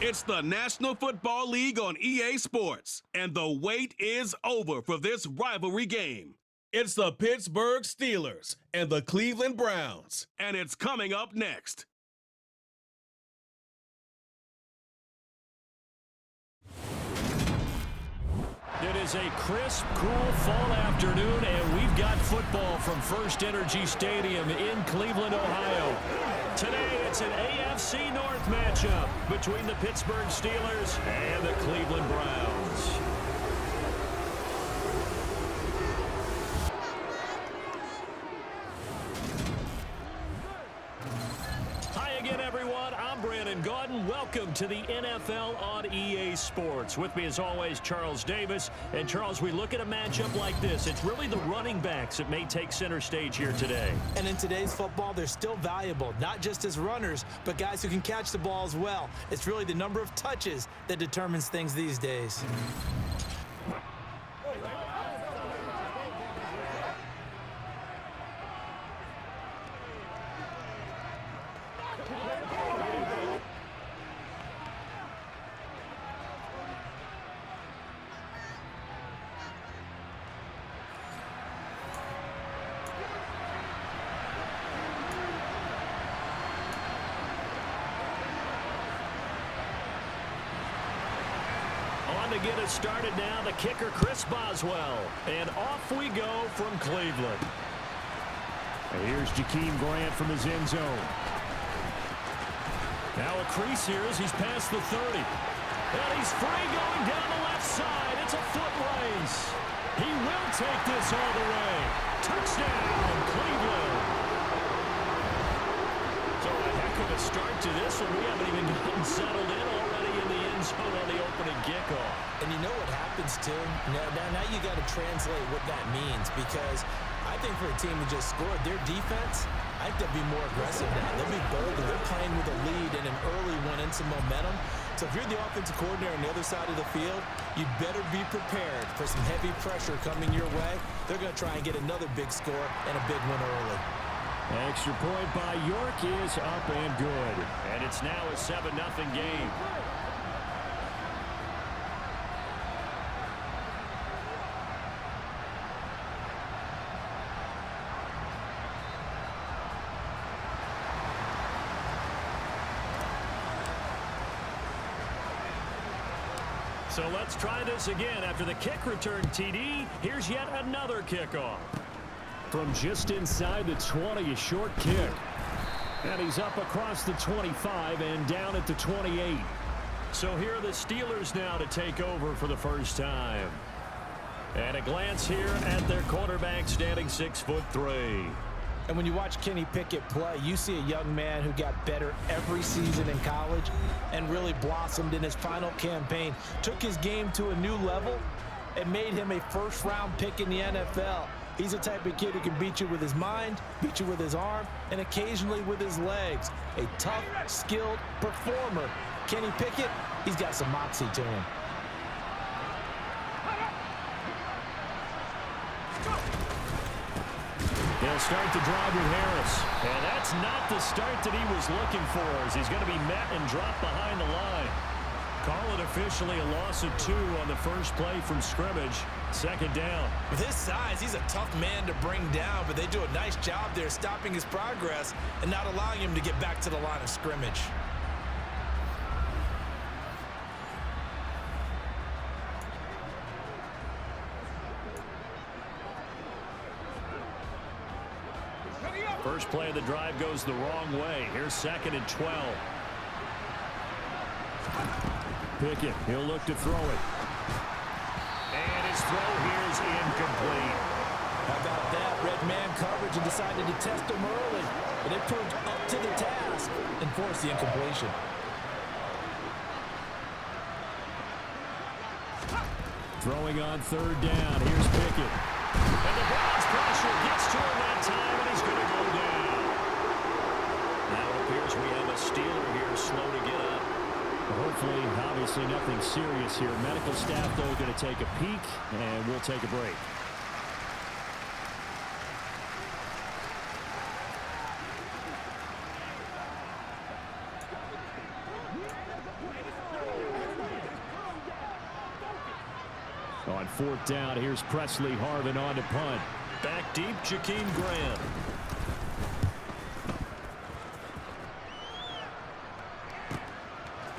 It's the National Football League on EA Sports, and the wait is over for this rivalry game. It's the Pittsburgh Steelers and the Cleveland Browns, and it's coming up next. It is a crisp, cool fall afternoon, and we've got football from First Energy Stadium in Cleveland, Ohio. Today, it's an AFC North matchup between the Pittsburgh Steelers and the Cleveland Browns. Welcome to the NFL on EA Sports. With me as always, Charles Davis. And Charles, we look at a matchup like this. It's really the running backs that may take center stage here today. And in today's football, they're still valuable, not just as runners, but guys who can catch the ball as well. It's really the number of touches that determines things these days. To get us started now, the kicker, Chris Boswell. And off we go from Cleveland. And here's Jakeem Grant from his end zone. Now a crease here as he's past the 30. And he's free going down the left side. It's a foot race. He will take this all the way. Touchdown, Cleveland. So a heck of a start to this one. We haven't even gotten settled in already in the end zone on the opening kickoff. And you know what happens, too? Now you got to translate what that means, because I think for a team who just scored, their defense, I think they'll be more aggressive now. They'll be bolder. They're playing with a lead and an early one and some momentum. So if you're the offensive coordinator on the other side of the field, you better be prepared for some heavy pressure coming your way. They're going to try and get another big score and a big one early. Extra point by York is up and good. And it's now a 7-0 game. So let's try this again. After the kick return TD, here's yet another kickoff. From just inside the 20, a short kick. And he's up across the 25 and down at the 28. So here are the Steelers now to take over for the first time. And a glance here at their quarterback standing 6'3". And when you watch Kenny Pickett play, you see a young man who got better every season in college and really blossomed in his final campaign. Took his game to a new level and made him a first-round pick in the NFL. He's the type of kid who can beat you with his mind, beat you with his arm, and occasionally with his legs. A tough, skilled performer. Kenny Pickett, he's got some moxie to him. He'll start the drive with Harris. And that's not the start that he was looking for, as he's going to be met and dropped behind the line. Call it officially a loss of 2 on the first play from scrimmage. Second down. With his size, he's a tough man to bring down, but they do a nice job there stopping his progress and not allowing him to get back to the line of scrimmage. First play of the drive goes the wrong way. Here's 2nd and 12. Pickett, he'll look to throw it. And his throw here is incomplete. How about that? Red man coverage and decided to test him early. But it proved up to the task and forced the incompletion. Throwing on 3rd down. Here's Pickett. And the Browns pressure gets to him that time, and he's going to go down. Now it appears we have a Steeler here slow to get up. Hopefully, obviously nothing serious here. Medical staff, though, going to take a peek, and we'll take a break. On fourth down, here's Presley Harvin on to punt. Back deep, Jakeem Graham.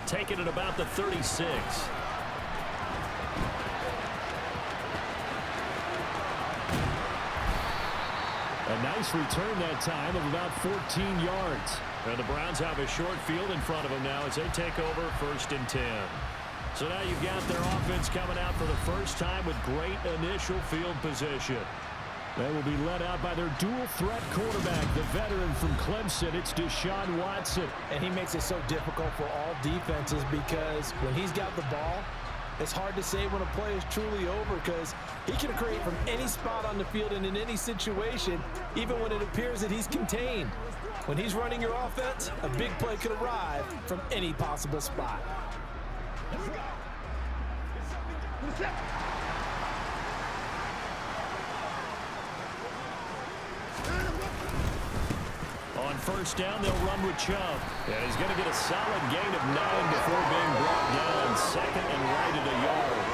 Taking it about the 36. A nice return that time of about 14 yards. And the Browns have a short field in front of them now as they take over 1st and 10. So now you've got their offense coming out for the first time with great initial field position. They will be led out by their dual-threat quarterback, the veteran from Clemson. It's Deshaun Watson. And he makes it so difficult for all defenses because when he's got the ball, it's hard to say when a play is truly over because he can create from any spot on the field and in any situation, even when it appears that he's contained. When he's running your offense, a big play could arrive from any possible spot. On first down, they'll run with Chubb. And he's going to get a solid gain of 9 before being brought down. 2nd and right at a yard.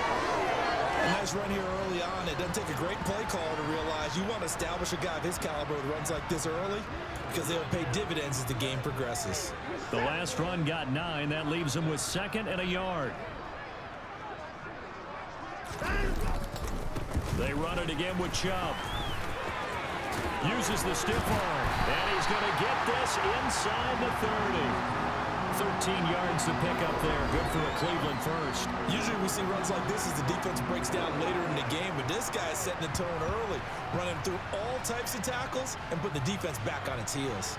A nice run here early on. It doesn't take a great play caller to realize you want to establish a guy of his caliber with runs like this early because they'll pay dividends as the game progresses. The last run got 9. That leaves him with 2nd and a yard. They run it again with Chubb. Uses the stiff arm, and he's going to get this inside the 30. 13 yards to pick up there. Good for a Cleveland first. Usually we see runs like this as the defense breaks down later in the game, but this guy is setting the tone early, running through all types of tackles and putting the defense back on its heels.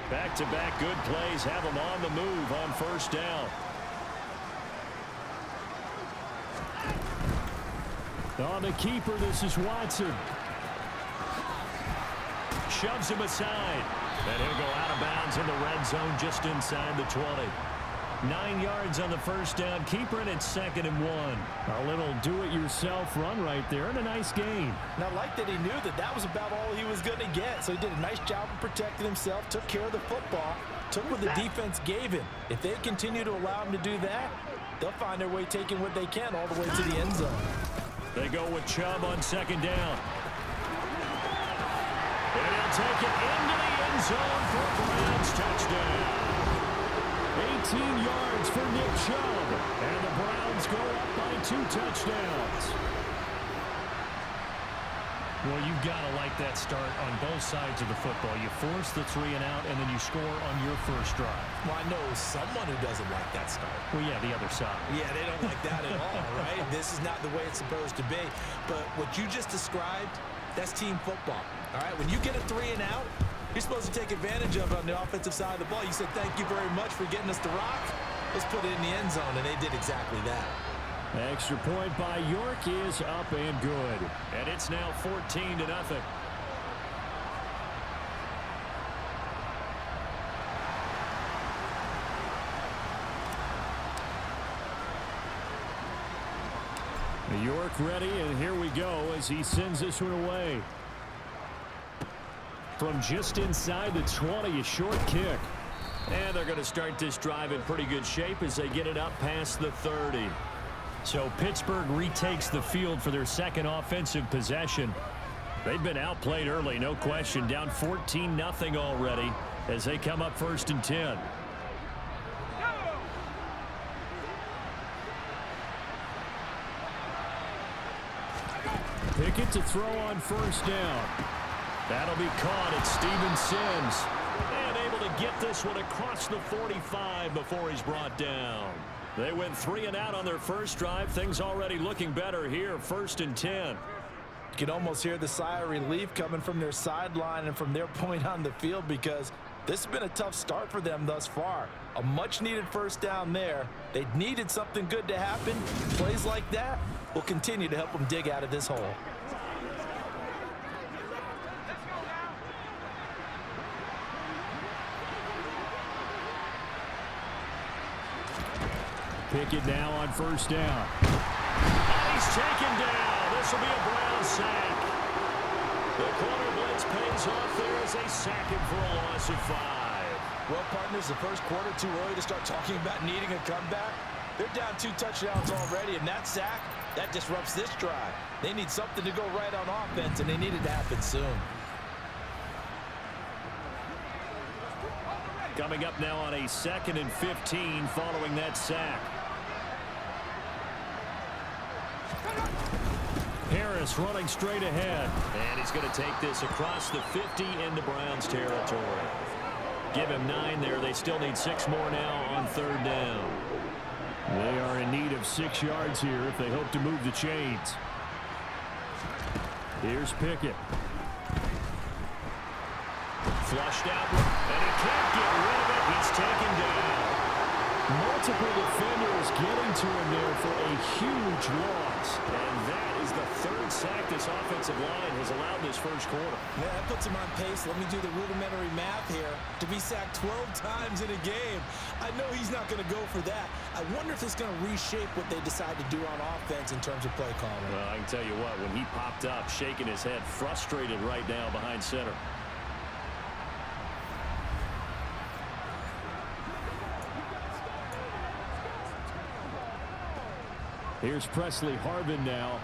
Back-to-back good plays have them on the move on first down. On the keeper, this is Watson. Shoves him aside. And he'll go out of bounds in the red zone just inside the 20. 9 yards on the first down keeper, and it's 2nd and 1. A little do-it-yourself run right there, and a nice gain. And I like that he knew that that was about all he was going to get, so he did a nice job of protecting himself, took care of the football, took what the defense gave him. If they continue to allow him to do that, they'll find their way taking what they can all the way to the end zone. They go with Chubb on 2nd down. And he'll take it into the end zone for a Browns touchdown. 18 yards for Nick Chubb. And the Browns go up by 2 touchdowns. Well, you've got to like that start on both sides of the football. You force the 3 and out, and then you score on your first drive. Well, I know someone who doesn't like that start. Well, yeah, the other side. Yeah, they don't like that at all, right? This is not the way it's supposed to be. But what you just described, that's team football, all right? When you get a 3 and out, you're supposed to take advantage of it on the offensive side of the ball. You said, thank you very much for getting us the rock. Let's put it in the end zone, and they did exactly that. Extra point by York is up and good. And it's now 14-0. York ready, and here we go as he sends this one away. From just inside the 20, a short kick. And they're going to start this drive in pretty good shape as they get it up past the 30. So Pittsburgh retakes the field for their second offensive possession. They've been outplayed early, no question. Down 14-0 already as they come up 1st and 10. Pickett to throw on first down. That'll be caught at Steven Sims. And able to get this one across the 45 before he's brought down. They went 3 and out on their first drive. Things already looking better here. 1st and 10. You can almost hear the sigh of relief coming from their sideline and from their point on the field because this has been a tough start for them thus far. A much-needed first down there. They needed something good to happen. Plays like that will continue to help them dig out of this hole. Pickett now on first down. And he's taken down. This will be a Brown sack. The corner blitz pays off there as they sack him for a loss of 5. Well, partners, the first quarter too early to start talking about needing a comeback. They're down 2 touchdowns already, and that sack, that disrupts this drive. They need something to go right on offense, and they need it to happen soon. Coming up now on a 2nd and 15 following that sack. Harris running straight ahead. And he's going to take this across the 50 into Browns territory. Give him 9 there. They still need 6 more now on 3rd down. They are in need of 6 yards here if they hope to move the chains. Here's Pickett. Flushed out, and he can't get rid of it. He's taken down. Multiple defenders getting to him there for a huge loss. And that is the 3rd sack this offensive line has allowed this first quarter. Yeah, that puts him on pace. Let me do the rudimentary math here. To be sacked 12 times in a game, I know he's not going to go for that. I wonder if it's going to reshape what they decide to do on offense in terms of play calling. Well, I can tell you what, when he popped up, shaking his head, frustrated right now behind center. Here's Presley Harvin now.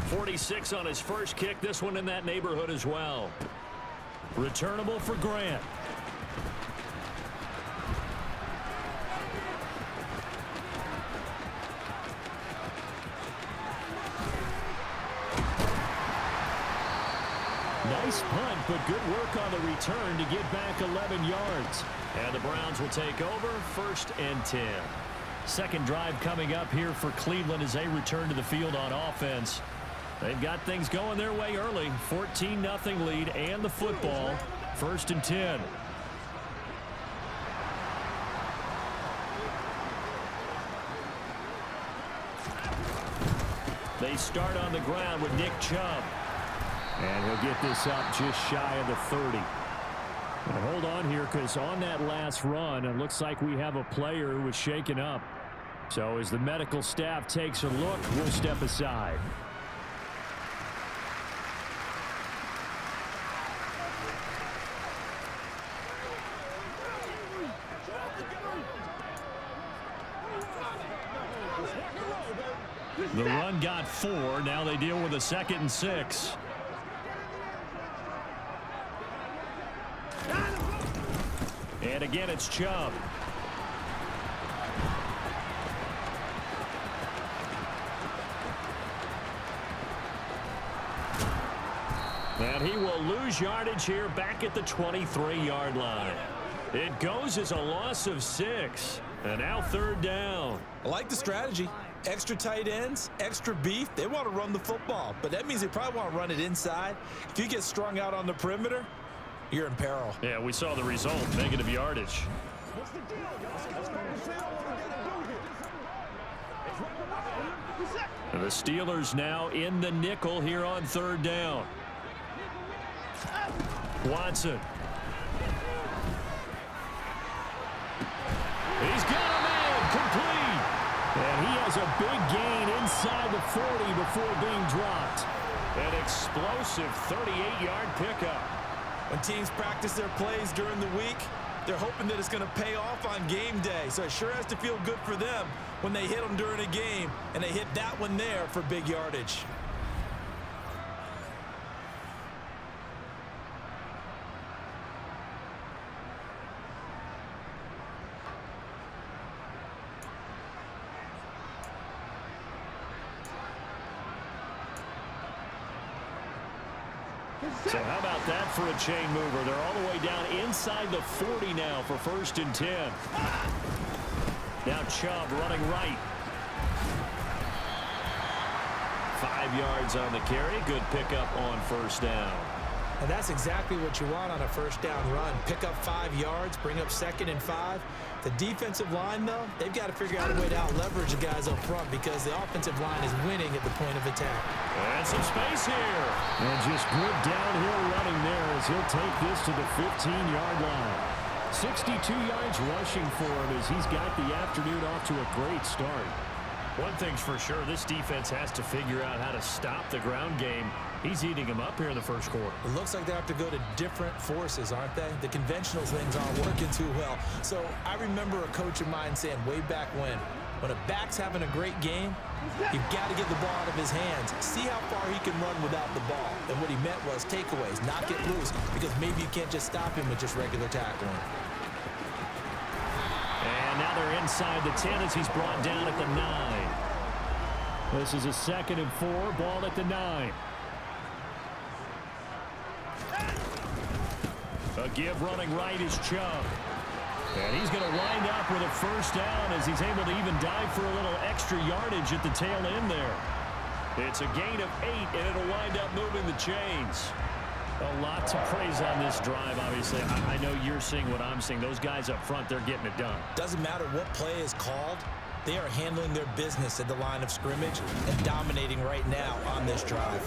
.46 on his first kick. This one in that neighborhood as well. Returnable for Grant. Nice punt, but good work on the return to get back 11 yards. And the Browns will take over 1st and 10. Second drive coming up here for Cleveland as they return to the field on offense. They've got things going their way early. 14-0 lead and the football. 1st and 10. They start on the ground with Nick Chubb. And he'll get this up just shy of the 30. And hold on here, because on that last run, it looks like we have a player who was shaken up. So as the medical staff takes a look, we'll step aside. The run got 4. Now they deal with a 2nd and 6. And again, it's Chubb. And he will lose yardage here back at the 23-yard line. It goes as a loss of 6. And now 3rd down. I like the strategy. Extra tight ends, extra beef. They want to run the football, but that means they probably want to run it inside. If you get strung out on the perimeter, you're in peril. Yeah, we saw the result, negative yardage. And the Steelers now in the nickel here on 3rd down. Watson. He's got a man complete. And he has a big gain inside the 40 before being dropped. An explosive 38-yard pickup. When teams practice their plays during the week, they're hoping that it's going to pay off on game day. So it sure has to feel good for them when they hit them during a game, and they hit that one there for big yardage. So how about that for a chain mover? They're all the way down inside the 40 now for 1st and 10. Now Chubb running right. 5 yards on the carry. Good pickup on 1st down. And that's exactly what you want on a 1st down run. Pick up 5 yards, bring up 2nd and 5. The defensive line, though, they've got to figure out a way to out-leverage the guys up front because the offensive line is winning at the point of attack. And some space here. And just good downhill running there as he'll take this to the 15-yard line. 62 yards rushing for him as he's got the afternoon off to a great start. One thing's for sure, this defense has to figure out how to stop the ground game. He's eating them up here in the first quarter. It looks like they have to go to different forces, aren't they? The conventional things aren't working too well. So I remember a coach of mine saying way back when a back's having a great game, you've got to get the ball out of his hands. See how far he can run without the ball. And what he meant was takeaways, not get loose, because maybe you can't just stop him with just regular tackling. And now they're inside the 10 as he's brought down at the 9. This is a 2nd and 4, ball at the 9. A give running right is Chubb. And he's going to wind up with a first down as he's able to even dive for a little extra yardage at the tail end there. It's a gain of 8, and it'll wind up moving the chains. A lot to praise on this drive, obviously. I know you're seeing what I'm seeing. Those guys up front, they're getting it done. Doesn't matter what play is called. They are handling their business at the line of scrimmage and dominating right now on this drive.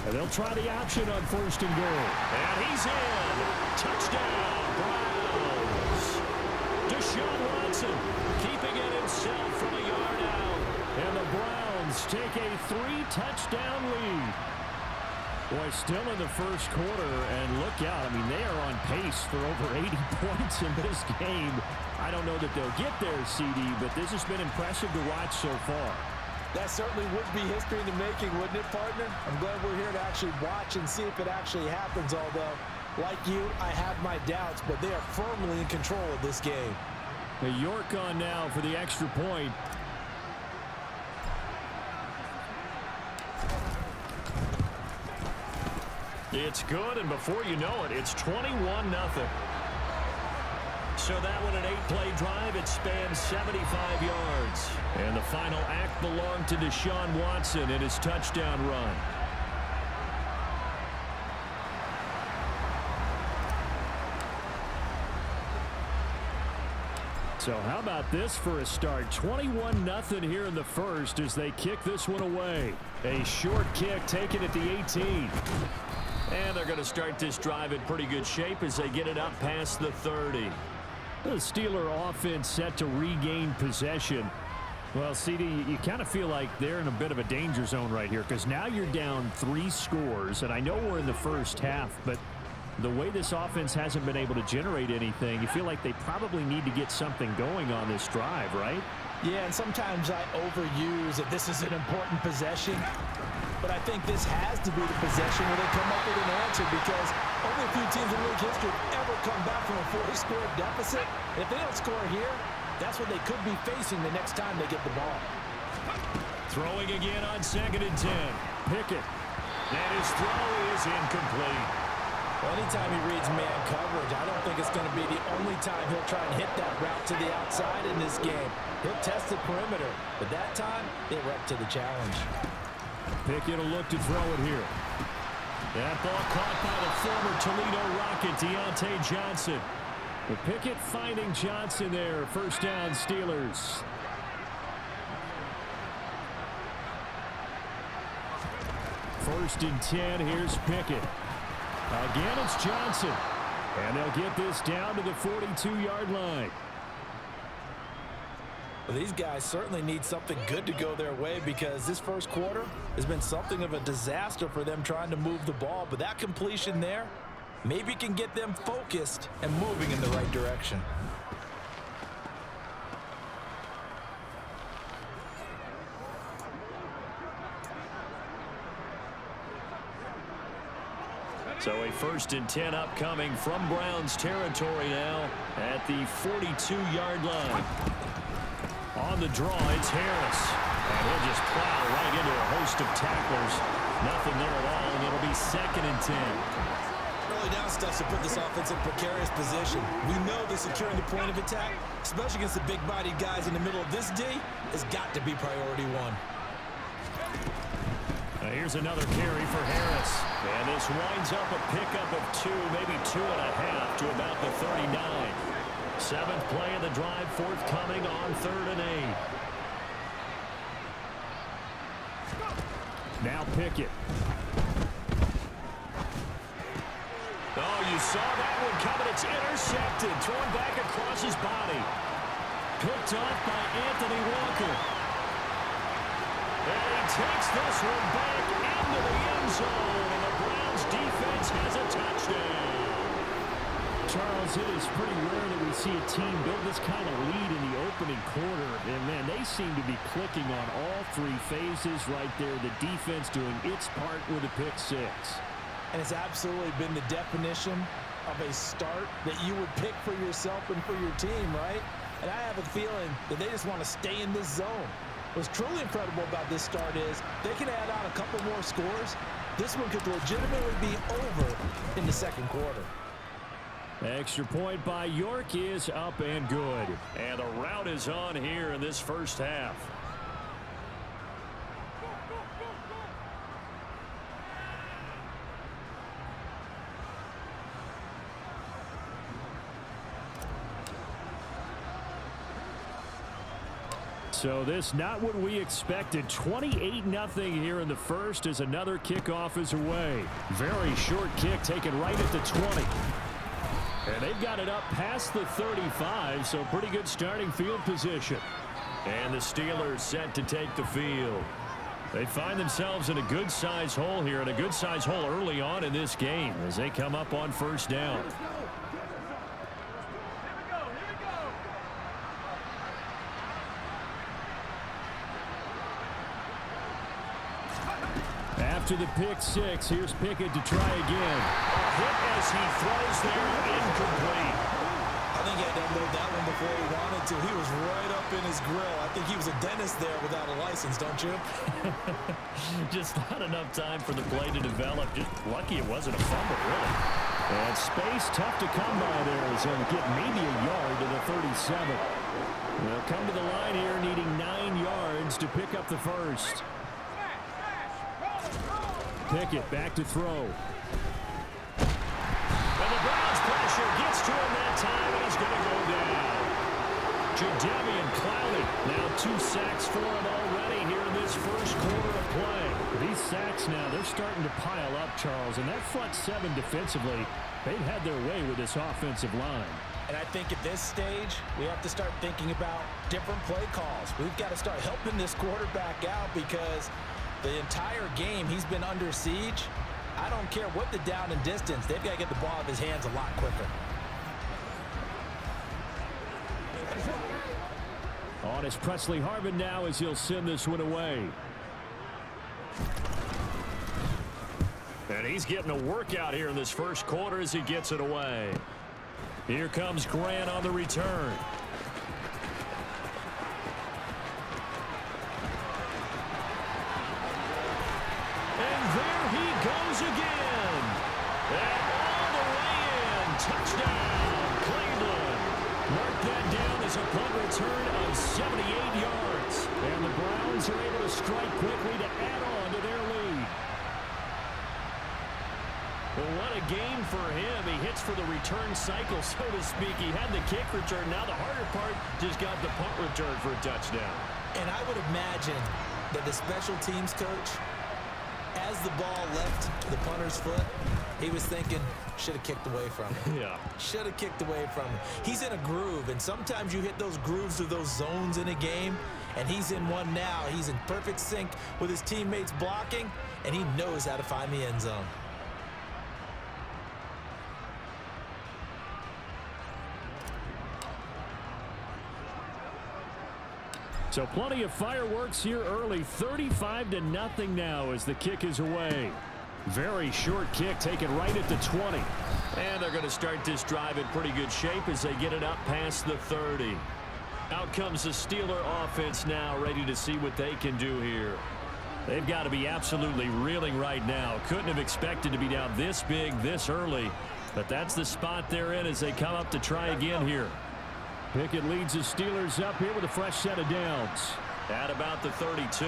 And they'll try the option on 1st and goal. And he's in. Touchdown, Browns. Deshaun Watson keeping it himself from a yard out. And the Browns take a 3-touchdown lead. Boy, still in the first quarter, and look out. I mean, they are on pace for over 80 points in this game. I don't know that they'll get there, CD, but this has been impressive to watch so far. That certainly would be history in the making, wouldn't it, partner? I'm glad we're here to actually watch and see if it actually happens, although, like you, I have my doubts, but they are firmly in control of this game. York on now for the extra point. It's good, and before you know it, it's 21-0. So that one, an 8-play drive, it spans 75 yards. And the final act belonged to Deshaun Watson in his touchdown run. So how about this for a start? 21-0 here in the first as they kick this one away. A short kick taken at the 18. And they're going to start this drive in pretty good shape as they get it up past the 30. The Steeler offense set to regain possession. Well, CD, you kind of feel like they're in a bit of a danger zone right here because now you're down 3 scores, and I know we're in the first half, but the way this offense hasn't been able to generate anything, you feel like they probably need to get something going on this drive, right? Yeah, and sometimes I overuse that this is an important possession, but I think this has to be the possession where they come up with an answer because only a few teams in league history have ever come back from a 4-score deficit. And if they don't score here, that's what they could be facing the next time they get the ball. Throwing again on 2nd and 10. Pickett. And his throw is incomplete. Well, anytime he reads man coverage, I don't think it's going to be the only time he'll try and hit that route to the outside in this game. He'll test the perimeter, but that time, they were up to the challenge. Pickett will look to throw it here. That ball caught by the former Toledo Rocket, Deontay Johnson. But Pickett finding Johnson there. First down, Steelers. First and 10, here's Pickett. Again, it's Johnson. And they'll get this down to the 42-yard line. Well, these guys certainly need something good to go their way because this first quarter has been something of a disaster for them trying to move the ball. But that completion there maybe can get them focused and moving in the right direction. So a 1st and 10 upcoming from Browns territory now at the 42-yard line. On the draw, it's Harris. And he'll just plow right into a host of tacklers. Nothing there at all, and it'll be 2nd and 10. Early down stuff to put this offense in precarious position. We know that securing the point of attack, especially against the big-bodied guys in the middle of this D, has got to be priority 1. Here's another carry for Harris. And this winds up a pickup of 2, maybe 2.5 to about the 39. 7th play of the drive forthcoming on 3rd and 8. Pickett. Oh, you saw that one coming. It's intercepted. Thrown back across his body. Picked off by Anthony Walker. And he takes this one back into the end zone. And the Browns defense has a touchdown. Charles, it is pretty rare that we see a team build this kind of lead in the opening quarter. And, man, they seem to be clicking on all three phases right there. The defense doing its part with a pick six. And it's absolutely been the definition of a start that you would pick for yourself and for your team, right? And I have a feeling that they just want to stay in this zone. What's truly incredible about this start is they can add on a couple more scores. This one could legitimately be over in the second quarter. Extra point by York is up and good. And the route is on here in this first half. So this not what we expected. 28-0 here in the first as another kickoff is away. Very short kick taken right at the 20. And they've got it up past the 35, so pretty good starting field position. And the Steelers set to take the field. They find themselves in a good-sized hole here, and a good-sized hole early on in this game as they come up on first down. After the pick six, here's Pickett to try again. A hit as he throws there, incomplete. I think he had to unload that one before he wanted to. He was right up in his grill. I think he was a dentist there without a license, don't you? Just not enough time for the play to develop. Just lucky it wasn't a fumble, really. And space tough to come by there as he'll get maybe a yard to the 37. They'll come to the line here needing 9 yards to pick up the first. Pickett back to throw. And the Browns pressure gets to him that time, and he's going to go down. Jadeveon Clowney, now 2 sacks for him already here in this first quarter of play. These sacks now, they're starting to pile up, Charles, and that front seven defensively, they've had their way with this offensive line. And I think at this stage, we have to start thinking about different play calls. We've got to start helping this quarterback out because the entire game he's been under siege. I don't care what the down and distance. They've got to get the ball out of his hands a lot quicker. On is Presley Harvin now as he'll send this one away. And he's getting a workout here in this first quarter as he gets it away. Here comes Grant on the return. Again. And all the way in. Touchdown, Cleveland. Mark that down as a punt return of 78 yards. And the Browns are able to strike quickly to add on to their lead. Well, what a game for him. He hits for the return cycle, so to speak. He had the kick return. Now the harder part, just got the punt return for a touchdown. And I would imagine that the special teams coach, as the ball left the punter's foot, he was thinking, should have kicked away from it. Yeah. Should have kicked away from it. He's in a groove, and sometimes you hit those grooves or those zones in a game, and he's in one now. He's in perfect sync with his teammates blocking, and he knows how to find the end zone. So plenty of fireworks here early. 35-0 now as the kick is away. Very short kick taken right at the 20. And they're going to start this drive in pretty good shape as they get it up past the 30. Out comes the Steeler offense now, ready to see what they can do here. They've got to be absolutely reeling right now. Couldn't have expected to be down this big this early. But that's the spot they're in as they come up to try again here. Pickett leads the Steelers up here with a fresh set of downs. At about the 32.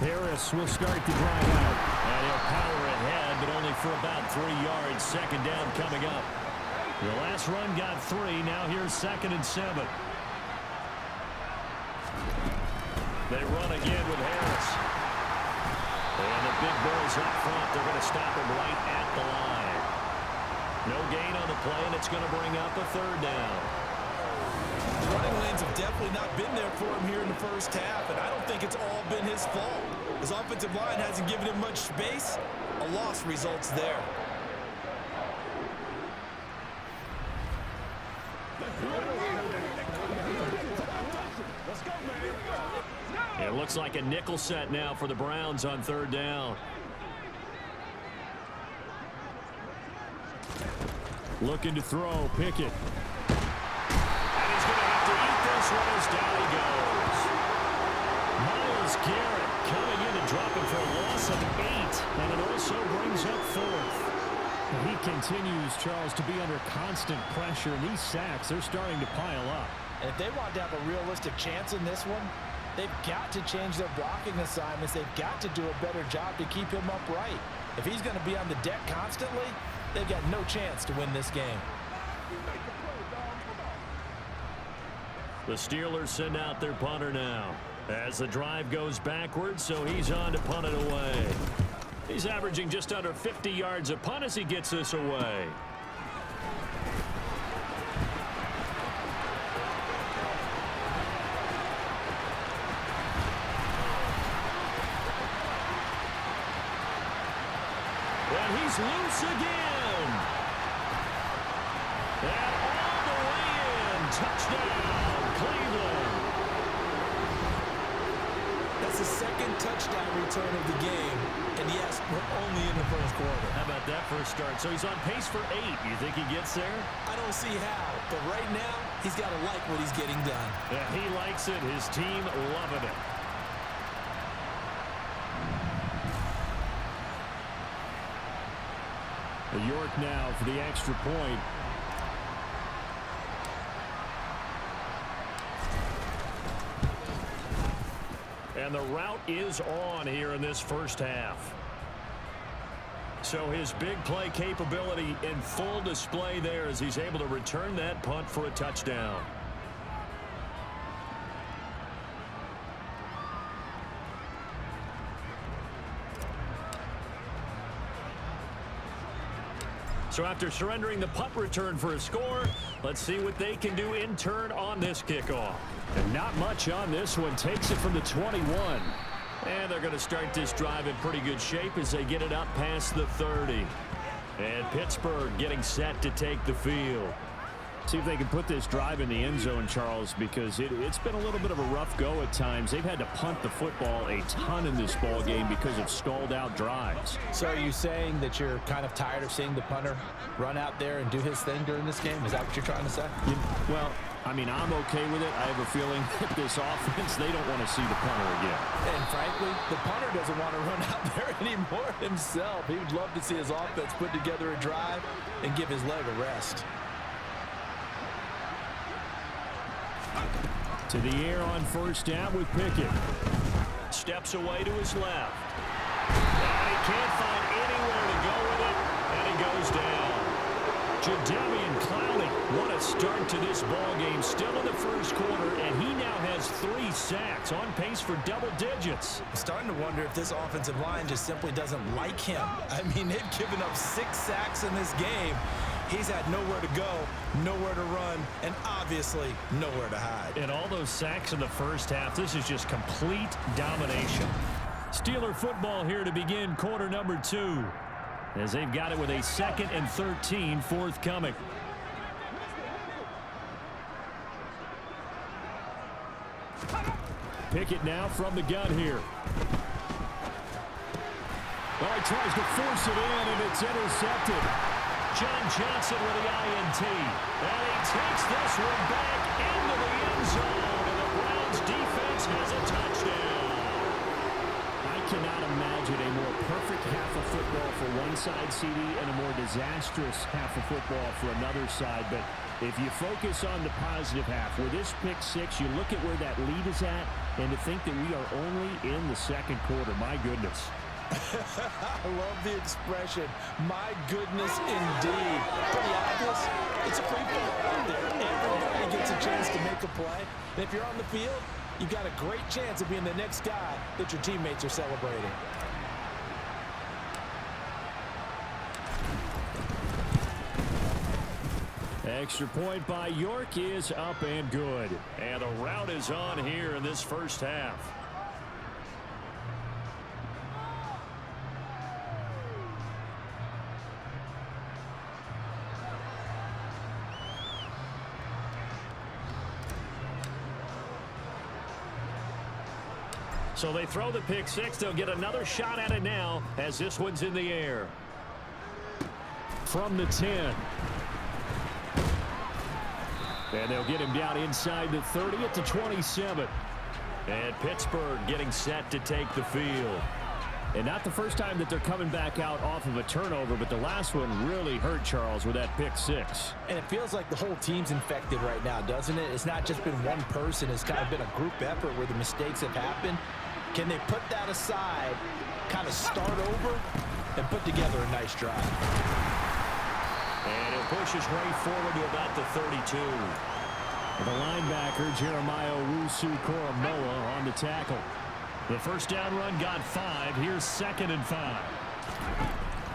Harris will start the drive out. And he'll power ahead, but only for about 3 yards. Second down coming up. The last run got 3. Now here's 2nd and 7. They run again with Harris. And the big boys up front, they're going to stop him right at the line. No gain on the play, and it's going to bring up a third down. The running lanes have definitely not been there for him here in the first half, and I don't think it's all been his fault. His offensive line hasn't given him much space. A loss results there. It looks like a nickel set now for the Browns on third down. Looking to throw, Pickett. And he's going to have to eat this one as down he goes. Myles Garrett coming in and dropping for a loss of 8. And it also brings up fourth. He continues, Charles, to be under constant pressure. And these sacks, they're starting to pile up. And if they want to have a realistic chance in this one, they've got to change their blocking assignments. They've got to do a better job to keep him upright. If he's going to be on the deck constantly, they've got no chance to win this game. The Steelers send out their punter now as the drive goes backwards, so he's on to punt it away. He's averaging just under 50 yards a punt as he gets this away. And he's loose again. And all the way in. Touchdown, Cleveland. That's the second touchdown return of the game. And yes, we're only in the first quarter. How about that first start? So he's on pace for 8. You think he gets there? I don't see how. But right now, he's got to like what he's getting done. Yeah, he likes it. His team loving it. York now for the extra point. And the route is on here in this first half. So his big play capability in full display there as he's able to return that punt for a touchdown. So after surrendering the punt return for a score, let's see what they can do in turn on this kickoff. And not much on this one. Takes it from the 21. And they're going to start this drive in pretty good shape as they get it up past the 30. And Pittsburgh getting set to take the field. See if they can put this drive in the end zone, Charles, because it's been a little bit of a rough go at times. They've had to punt the football a ton in this ball game because of stalled out drives. So are you saying that you're kind of tired of seeing the punter run out there and do his thing during this game? Is that what you're trying to say? Well, I mean, I'm okay with it. I have a feeling that this offense, they don't want to see the punter again. And frankly, the punter doesn't want to run out there anymore himself. He would love to see his offense put together a drive and give his leg a rest. To the air on first down with Pickett. Steps away to his left. And he can't find anywhere to go with it. And he goes down. Jadeveon Clowney, what a start to this ball game. Still in the first quarter, and he now has 3 sacks, on pace for double digits. I'm starting to wonder if this offensive line just simply doesn't like him. I mean, they've given up 6 sacks in this game. He's had nowhere to go, nowhere to run, and obviously nowhere to hide. And all those sacks in the first half, this is just complete domination. Steeler football here to begin quarter number 2. As they've got it with a 2nd and 13 forthcoming. Pickett now from the gun here. Well, he tries to force it in, and it's intercepted. John Johnson with the INT. And he takes this one back into the end zone. And the Browns defense has a touchdown. I cannot imagine a more perfect half of football for one side, CD, and a more disastrous half of football for another side. But if you focus on the positive half, with this pick 6, you look at where that lead is at, and to think that we are only in the second quarter, my goodness. I love the expression, my goodness indeed. Pretty obvious, it's a free for all out there. Everybody gets a chance to make a play. And if you're on the field, you've got a great chance of being the next guy that your teammates are celebrating. Extra point by York is up and good. And the rout is on here in this first half. So they throw the pick six. They'll get another shot at it now as this one's in the air. From the 10. And they'll get him down inside the 30 at the 27. And Pittsburgh getting set to take the field. And not the first time that they're coming back out off of a turnover, but the last one really hurt Charles with that pick six. And it feels like the whole team's infected right now, doesn't it? It's not just been one person. It's kind of been a group effort where the mistakes have happened. Can they put that aside, kind of start over, and put together a nice drive? And he'll push his way forward to about the 32. The linebacker, Jeremiah Owusu-Koramoah, on the tackle. The first down run got 5. Here's 2nd and 5.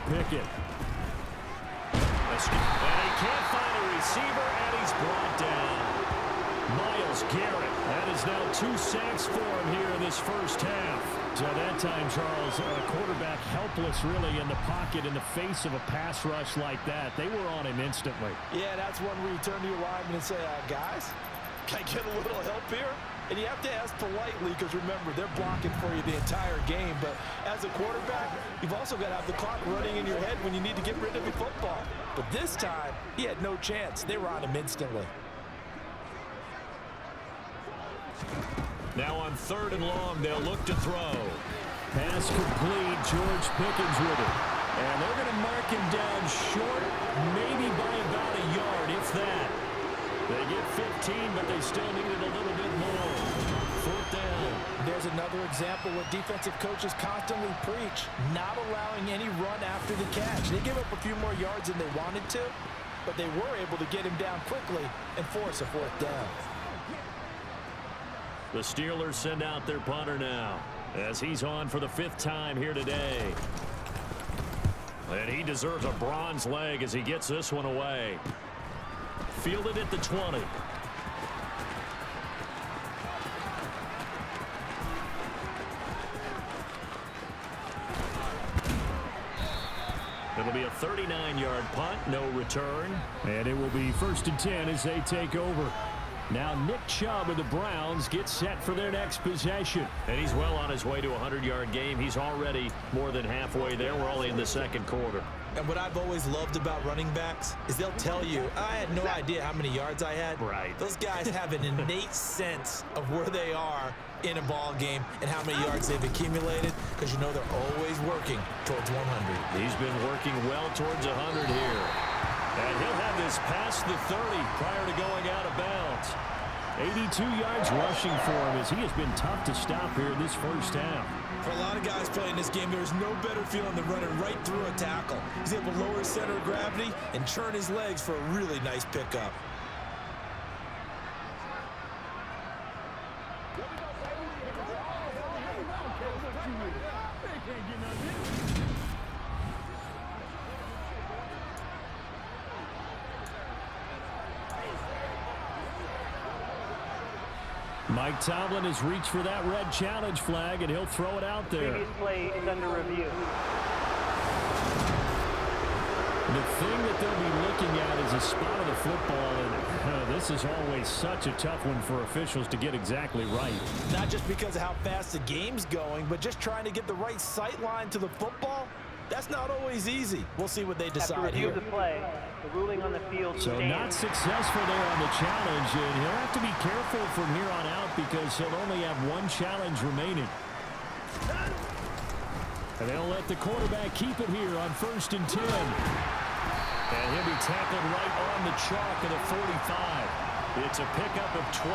Pickett. And he can't find a receiver, and he's brought down. Myles Garrett. That is now 2 sacks for him here in this first half. So that time, Charles, a quarterback helpless really in the pocket in the face of a pass rush like that. They were on him instantly. Yeah, that's one where you turn to your lineman and say, guys, can I get a little help here? And you have to ask politely because, remember, they're blocking for you the entire game. But as a quarterback, you've also got to have the clock running in your head when you need to get rid of the football. But this time, he had no chance. They were on him instantly. Now on 3rd and long, they'll look to throw. Pass complete. George Pickens with it. And they're going to mark him down short, maybe by about a yard, if that. They get 15, but they still needed a little bit more. 4th down. There's another example what defensive coaches constantly preach, not allowing any run after the catch. They give up a few more yards than they wanted to, but they were able to get him down quickly and force a 4th down. The Steelers send out their punter now as he's on for the 5th time here today. And he deserves a bronze leg as he gets this one away. Fielded at the 20. It'll be a 39-yard punt, no return. And it will be 1st and 10 as they take over. Now Nick Chubb of the Browns gets set for their next possession. And he's well on his way to a 100-yard game. He's already more than halfway there. We're only in the 2nd quarter. And what I've always loved about running backs is they'll tell you, I had no idea how many yards I had. Right. Those guys have an innate sense of where they are in a ball game and how many yards they've accumulated because you know they're always working towards 100. He's been working well towards 100 here. And he'll have this past the 30 prior to going out of bounds. 82 yards rushing for him as he has been tough to stop here in this first half. For a lot of guys playing this game, there's no better feeling than running right through a tackle. He's able to lower his center of gravity and churn his legs for a really nice pickup. Mike Tomlin has reached for that red challenge flag, and he'll throw it out there. Previous play is under review. The thing that they'll be looking at is a spot of the football, and this is always such a tough one for officials to get exactly right. Not just because of how fast the game's going, but just trying to get the right sight line to the football. That's not always easy. We'll see what they decide After review here. of the play, the ruling on the field So stands. not successful there on the challenge, and he'll have to be careful from here on out because he'll only have one challenge remaining. And they'll let the quarterback keep it here on 1st and 10. And he'll be tackled right on the chalk of the 45. It's a pickup of 12.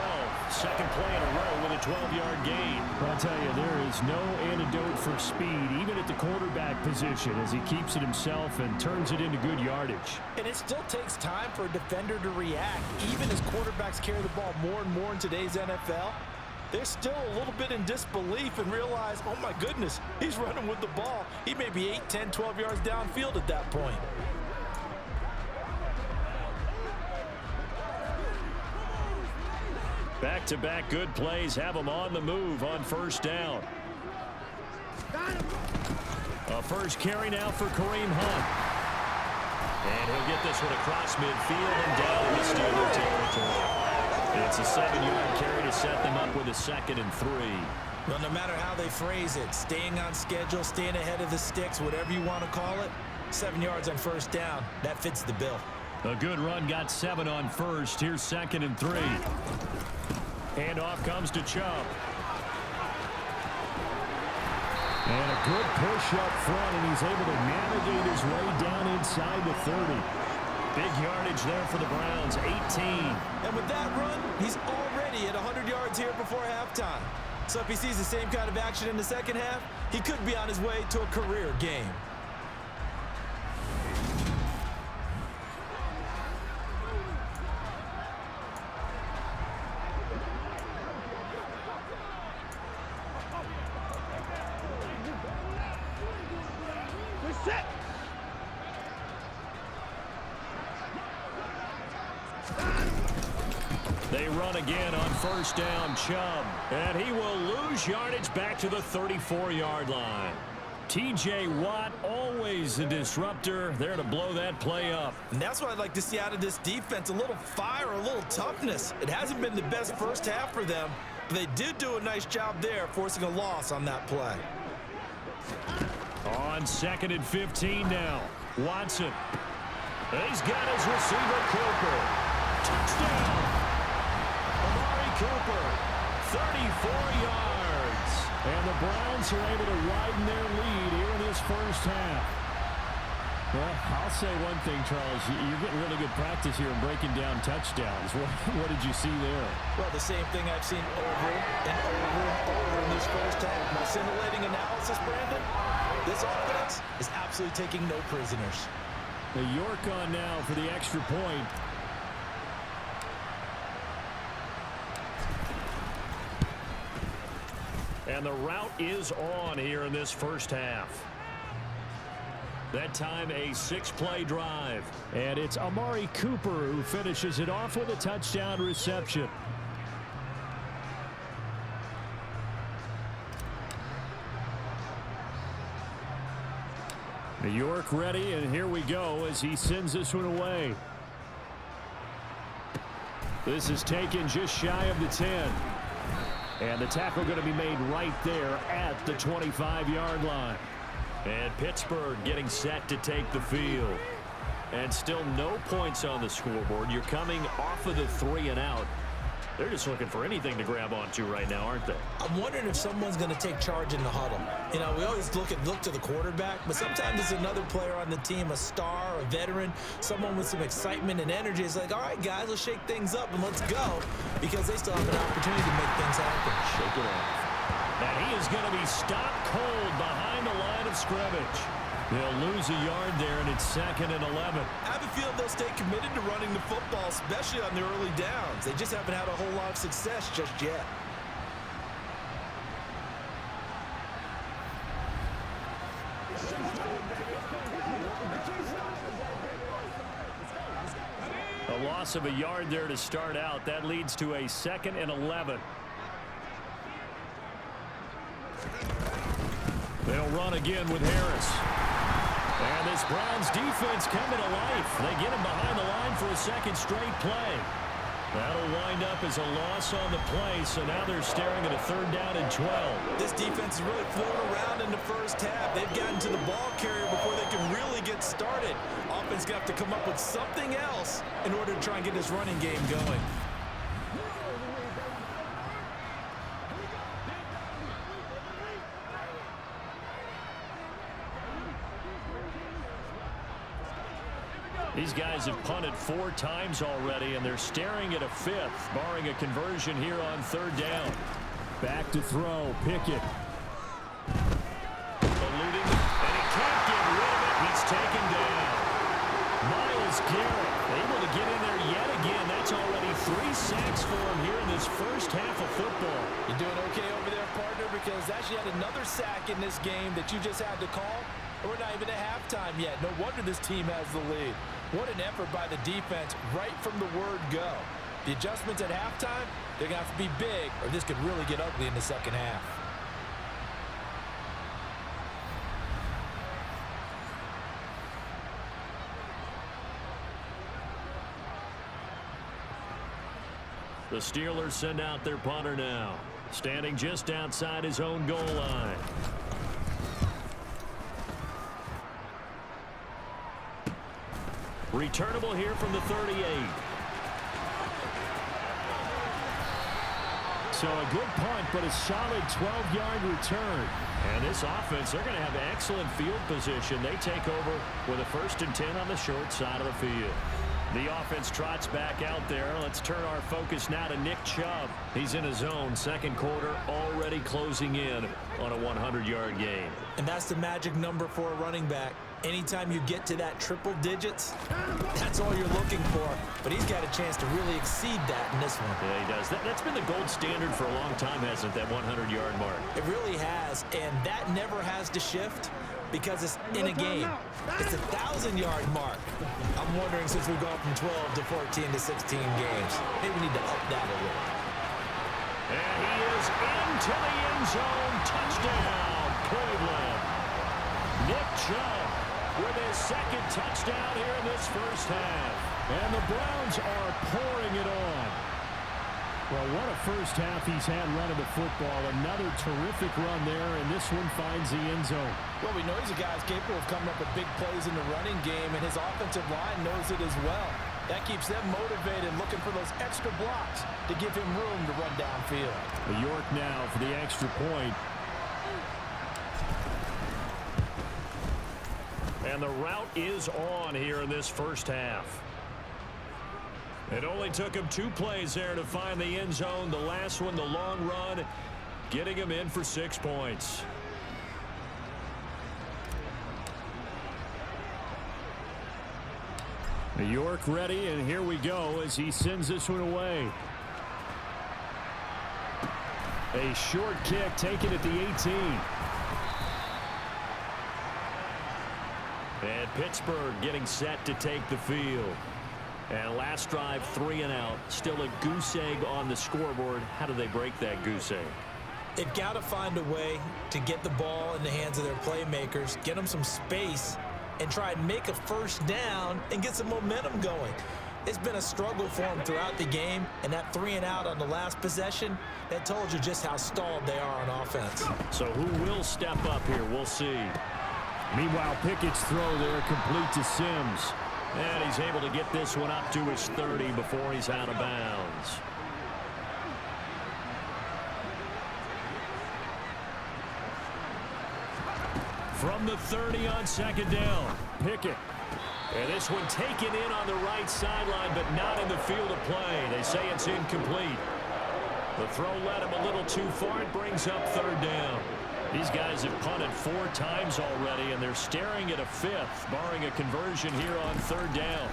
2nd play in a row with a 12-yard gain. I'll tell you, there is no antidote for speed, even at the quarterback position, as he keeps it himself and turns it into good yardage. And it still takes time for a defender to react, even as quarterbacks carry the ball more and more in today's NFL. they're still a little bit in disbelief and realize, oh my goodness, he's running with the ball. He may be 8, 10, 12 yards downfield at that point. Back-to-back good plays have him on the move on first down. A first carry now for Kareem Hunt. And he'll get this one across midfield and down into Steeler territory. It's a 7-yard carry to set them up with a 2nd and 3. Well, no matter how they phrase it, staying on schedule, staying ahead of the sticks, whatever you want to call it, 7 yards on first down, that fits the bill. A good run got 7 on first. Here's 2nd and 3. Handoff comes to Chubb. And a good push up front, and he's able to navigate his way down inside the 30. Big yardage there for the Browns, 18. And with that run, he's already at 100 yards here before halftime. So if he sees the same kind of action in the second half, he could be on his way to a career game. They run again on first down, Chubb. And he will lose yardage back to the 34-yard line. T.J. Watt, always a disruptor, there to blow that play up. And that's what I'd like to see out of this defense, a little fire, a little toughness. It hasn't been the best first half for them, but they did do a nice job there, forcing a loss on that play. On 2nd and 15 now, Watson. He's got his receiver, Cooper. Touchdown! Amari Cooper, 34 yards. And the Browns are able to widen their lead here in this first half. Well, I'll say one thing, Charles. You're getting really good practice here in breaking down touchdowns. What did you see there? Well, the same thing I've seen over and over and over in this first half. My scintillating analysis, Brandon, this offense is absolutely taking no prisoners. The York on now for the extra point. And the route is on here in this first half. That time a 6-play drive. And it's Amari Cooper who finishes it off with a touchdown reception. New York ready, and here we go as he sends this one away. This is taken just shy of the 10. And the tackle going to be made right there at the 25-yard line. And Pittsburgh getting set to take the field. And still no points on the scoreboard. You're coming off of the 3 and out. They're just looking for anything to grab onto right now, aren't they? I'm wondering if someone's going to take charge in the huddle. You know, we always look to the quarterback, but sometimes it's another player on the team, a star, a veteran, someone with some excitement and energy. It's like, all right, guys, let's shake things up and let's go, because they still have an opportunity to make things happen. Shake it off. And he is going to be stopped cold behind the line of scrimmage. They'll lose a yard there, and it's 2nd and 11. I have a feeling they'll stay committed to running the football, especially on the early downs. They just haven't had a whole lot of success just yet. A loss of a yard there to start out. That leads to a 2nd and 11. They'll run again with Harris. And this Browns defense coming to life. They get him behind the line for a 2nd straight play. That'll wind up as a loss on the play, so now they're staring at a 3rd down and 12. This defense is really floating around in the first half. They've gotten to the ball carrier before they can really get started. Offense going to have to come up with something else in order to try and get this running game going. These guys have punted 4 times already, and they're staring at a 5th, barring a conversion here on 3rd down. Back to throw, Pickett. Eluding, and he can't get rid of it. He's taken down. Miles Myles Garrett able to get in there yet again. That's already 3 sacks for him here in this first half of football. You doing okay over there, partner? Because that's yet another sack in this game that you just had to call. We're not even at halftime yet. No wonder this team has the lead. What an effort by the defense right from the word go. The adjustments at halftime, they're going to have to be big, or this could really get ugly in the second half. The Steelers send out their punter now, standing just outside his own goal line. Returnable here from the 38. So a good punt, but a solid 12-yard return. And this offense, they're going to have excellent field position. They take over with a 1st and 10 on the short side of the field. The offense trots back out there. Let's turn our focus now to Nick Chubb. He's in his zone, second quarter, already closing in on a 100-yard game. And that's the magic number for a running back. Anytime you get to that triple digits, that's all you're looking for. But he's got a chance to really exceed that in this one. Yeah, he does. That's been the gold standard for a long time, hasn't it, that 100-yard mark? It really has, and that never has to shift because it's in a game. It's a 1,000-yard mark. I'm wondering, since we've gone from 12 to 14 to 16 games, maybe we need to up that a little. And he is into the end zone. Touchdown, Cleveland. Nick Chubb with his second touchdown here in this first half. And the Browns are pouring it on. Well, what a first half he's had running the football. Another terrific run there, and this one finds the end zone. Well, we know he's a guy who's capable of coming up with big plays in the running game, and his offensive line knows it as well. That keeps them motivated, looking for those extra blocks to give him room to run downfield. York now for the extra point. And the route is on here in this first half. It only took him 2 plays there to find the end zone. The last one, the long run, getting him in for 6 points. York ready, and here we go as he sends this one away. A short kick taken at the 18. And Pittsburgh getting set to take the field. And last drive, 3 and out. Still a goose egg on the scoreboard. How do they break that goose egg? They've got to find a way to get the ball in the hands of their playmakers, get them some space, and try and make a first down and get some momentum going. It's been a struggle for them throughout the game, and that 3 and out on the last possession, that told you just how stalled they are on offense. So who will step up here? We'll see. Meanwhile, Pickett's throw there complete to Sims. And he's able to get this one up to his 30 before he's out of bounds. From the 30 on second down, Pickett. And this one taken in on the right sideline, but not in the field of play. They say it's incomplete. The throw led him a little too far. It brings up third down. These guys have punted 4 times already, and they're staring at a 5th, barring a conversion here on third down.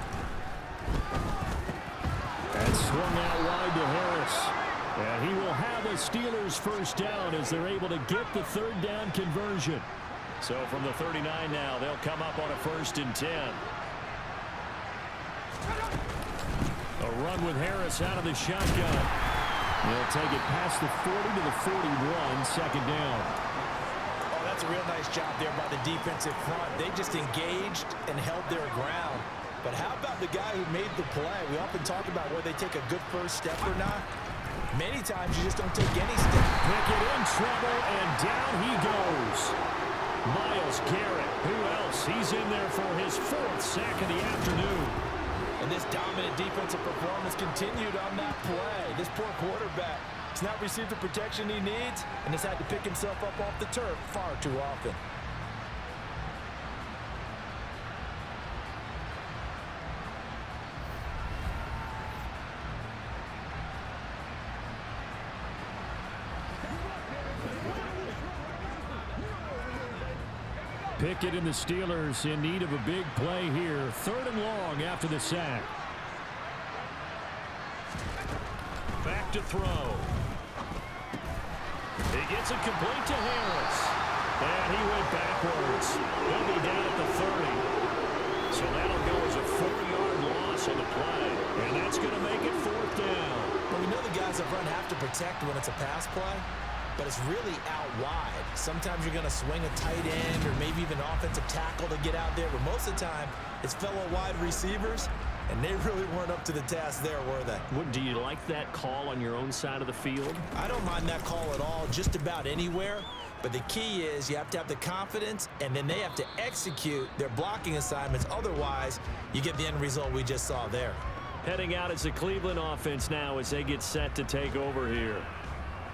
And swung out wide to Harris. And he will have a Steelers first down as they're able to get the third down conversion. So from the 39 now, they'll come up on a 1st and 10. A run with Harris out of the shotgun. They'll take it past the 40 to the 41, second down. That's a real nice job there by the defensive front. They just engaged and held their ground. But how about the guy who made the play? We often talk about whether they take a good first step or not. Many times you just don't take any step. Pickett in trouble, and down he goes. Myles Garrett, who else? He's in there for his 4th sack of the afternoon. And this dominant defensive performance continued on that play. This poor quarterback has not received the protection he needs and has had to pick himself up off the turf far too often. Pickett and the Steelers in need of a big play here. 3rd and long after the sack. Back to throw. He gets it complete to Harris. And he went backwards. He'll be down at the 30. So that'll go as a 4-yard loss on the play. And that's going to make it 4th down. Well, we know the guys up front have to protect when it's a pass play, but it's really out wide. Sometimes you're going to swing a tight end or maybe even offensive tackle to get out there, but most of the time it's fellow wide receivers, and they really weren't up to the task there, were they? Do you like that call on your own side of the field? I don't mind that call at all, just about anywhere. But the key is you have to have the confidence, and then they have to execute their blocking assignments. Otherwise, you get the end result we just saw there. Heading out as the Cleveland offense now as they get set to take over here.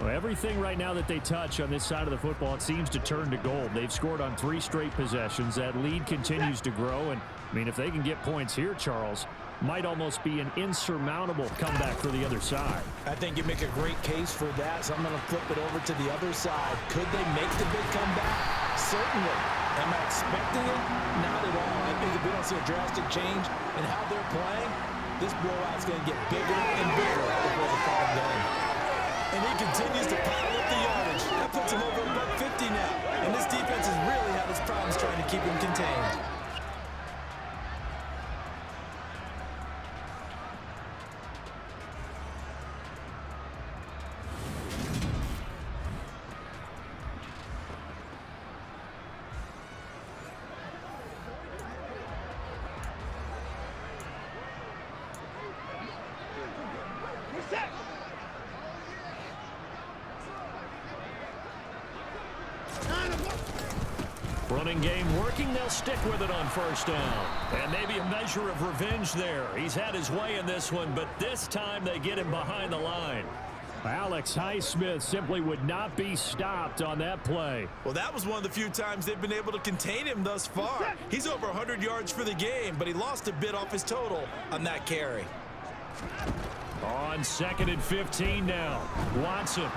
Well, everything right now that they touch on this side of the football, it seems to turn to gold. They've scored on 3 straight possessions. That lead continues to grow. And, I mean, if they can get points here, Charles, might almost be an insurmountable comeback for the other side. I think you make a great case for that, so I'm going to flip it over to the other side. Could they make the big comeback? Certainly. Am I expecting it? Not at all. I think if we don't see a drastic change in how they're playing, this blowout's going to get bigger and bigger before the final game. And he continues to pile up the yardage. That puts him over $150 now. And this defense has really had its problems trying to keep him contained. Running game working. They'll stick with it on 1st down. And maybe a measure of revenge there. He's had his way in this one, but this time they get him behind the line. Alex Highsmith simply would not be stopped on that play. Well, that was one of the few times they've been able to contain him thus far. He's over 100 yards for the game, but he lost a bit off his total on that carry. On 2nd and 15 now. Watson.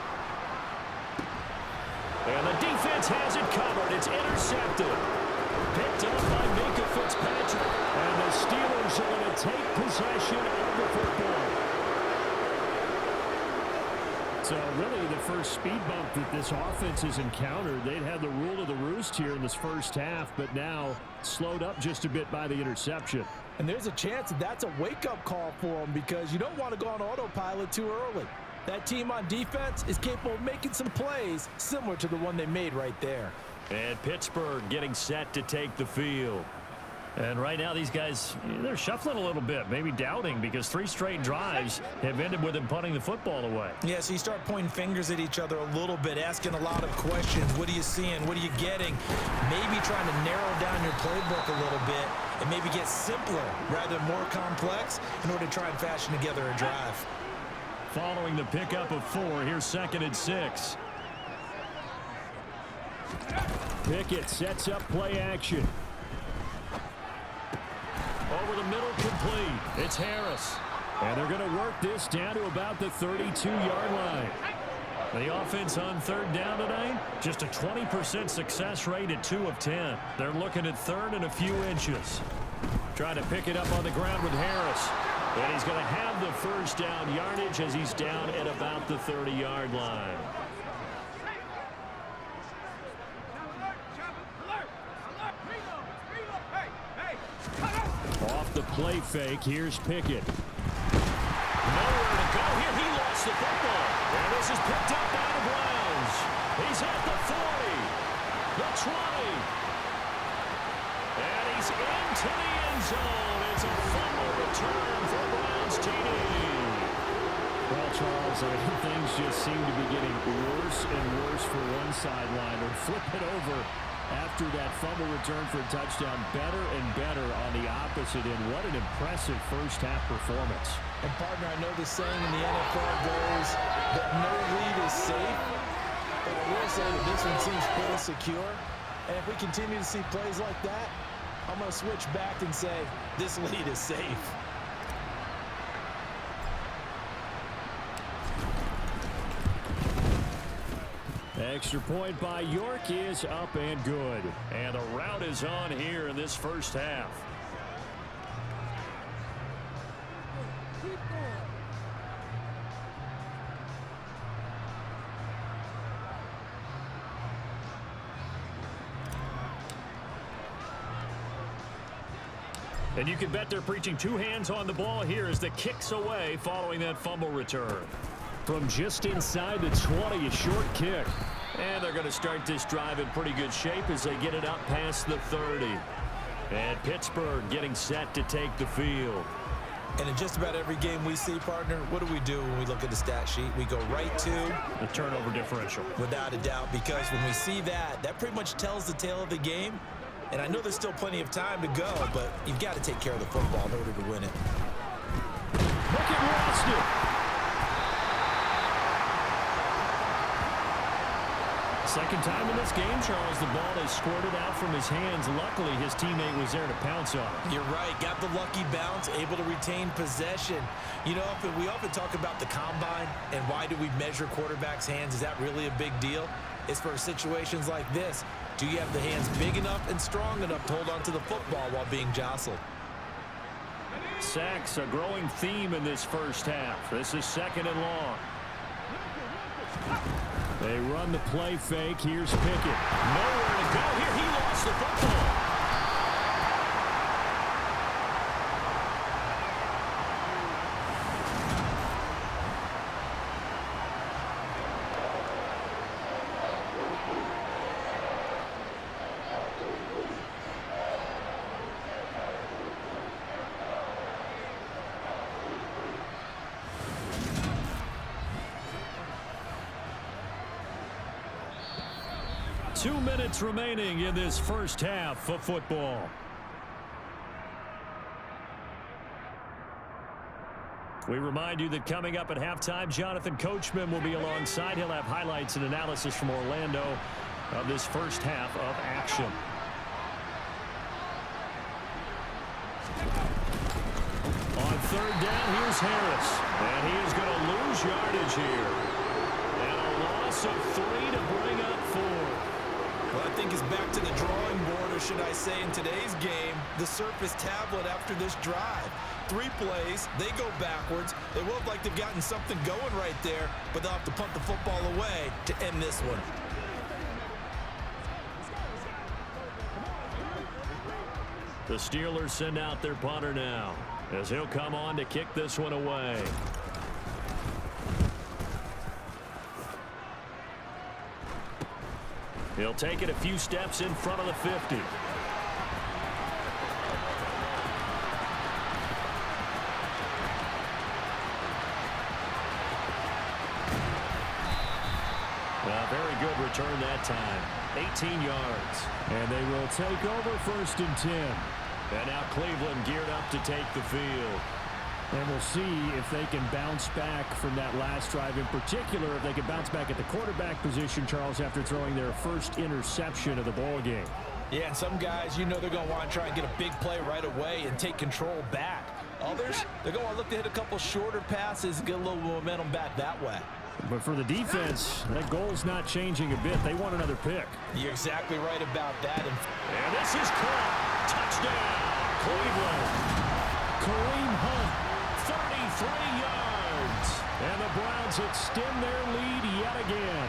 And the defense has it covered. It's intercepted. Picked up by Minka Fitzpatrick. And the Steelers are going to take possession of the football. So really the first speed bump that this offense has encountered, they'd had the rule of the roost here in this first half, but now slowed up just a bit by the interception. And there's a chance that that's a wake-up call for them because you don't want to go on autopilot too early. That team on defense is capable of making some plays similar to the one they made right there. And Pittsburgh getting set to take the field. And right now these guys, they're shuffling a little bit, maybe doubting because 3 straight drives have ended with them punting the football away. Yeah, so you start pointing fingers at each other a little bit, asking a lot of questions. What are you seeing? What are you getting? Maybe trying to narrow down your playbook a little bit and maybe get simpler rather than more complex in order to try and fashion together a drive. Following the pickup of 4, here's 2nd and 6. Pickett sets up play action. Over the middle, complete. It's Harris. And they're going to work this down to about the 32-yard line. The offense on 3rd down tonight, just a 20% success rate at 2 of 10. They're looking at 3rd and a few inches. Trying to pick it up on the ground with Harris. And he's going to have the 1st down yardage as he's down at about the 30-yard line. Off the play fake, here's Pickett. Nowhere to go here. He lost the football. And this is picked up by the Browns. He's at the 40, the 20. And he's into the end zone. It's a fumble return for Browns TD. Well, Charles, things just seem to be getting worse and worse for one sideline. Or flip it over after that fumble return for a touchdown. Better and better on the opposite end. What an impressive first half performance. And partner, I know the saying in the NFL goes that no lead is safe, but I will say that this one seems pretty secure. And if we continue to see plays like that, I'm going to switch back and say this lead is safe. Extra point by York is up and good. And the rout is on here in this first half. And you can bet they're preaching two hands on the ball here as the kick's away following that fumble return. From just inside the 20, a short kick. And they're going to start this drive in pretty good shape as they get it up past the 30. And Pittsburgh getting set to take the field. And in just about every game we see, partner, what do we do when we look at the stat sheet? We go right to the turnover differential. Without a doubt, because when we see that, that pretty much tells the tale of the game. And I know there's still plenty of time to go, but you've got to take care of the football in order to win it. Look at Roston. Second time in this game, Charles, the ball is squirted out from his hands. Luckily, his teammate was there to pounce on it. You're right. Got the lucky bounce, able to retain possession. You know, we often talk about the combine and why do we measure quarterbacks' hands. Is that really a big deal? It's for situations like this. Do you have the hands big enough and strong enough to hold on to the football while being jostled? Sacks, a growing theme in this first half. This is second and long. They run the play fake. Here's Pickett. Nowhere to go here. He lost the football. Two minutes remaining in this first half of football. We remind you that coming up at halftime, Jonathan Coachman will be alongside. He'll have highlights and analysis from Orlando of this first half of action. On third down, here's Harris. And he is going to lose yardage here. And a loss of 3 to bring up 4. Well, I think it's back to the drawing board, or should I say in today's game, the Surface tablet after this drive. 3 plays, they go backwards. They look like they've gotten something going right there, but they'll have to punt the football away to end this one. The Steelers send out their punter now, as he'll come on to kick this one away. He'll take it a few steps in front of the 50. A very good return that time. 18 yards. And they will take over 1st and 10. And now Cleveland geared up to take the field. And we'll see if they can bounce back from that last drive. In particular, if they can bounce back at the quarterback position, Charles, after throwing their first interception of the ball game. Yeah, and some guys, you know they're going to want to try and get a big play right away and take control back. Others, they're going to want to look to hit a couple shorter passes and get a little momentum back that way. But for the defense, that goal's not changing a bit. They want another pick. You're exactly right about that. And this is caught. Touchdown, Cleveland. Kareem Hunt, 33 yards. And the Browns extend their lead yet again.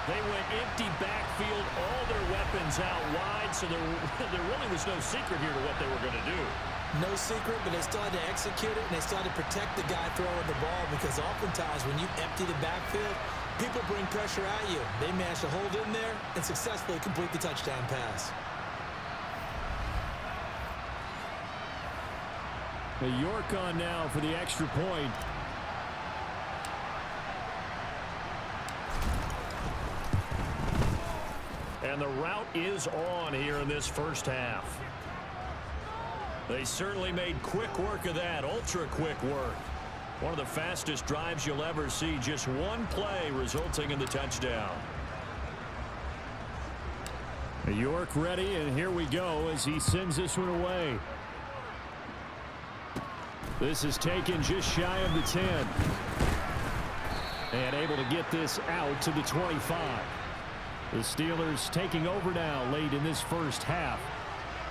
They went empty backfield, all their weapons out wide, so there really was no secret here to what they were going to do. No secret, but they still had to execute it, and they still had to protect the guy throwing the ball, because oftentimes when you empty the backfield, people bring pressure at you. They managed to hold in there and successfully complete the touchdown pass. The York on now for the extra point. And the route is on here in this first half. They certainly made quick work of that, ultra quick work. One of the fastest drives you'll ever see, just one play resulting in the touchdown. York ready, and here we go as he sends this one away. This is taken just shy of the 10. And able to get this out to the 25. The Steelers taking over now late in this first half.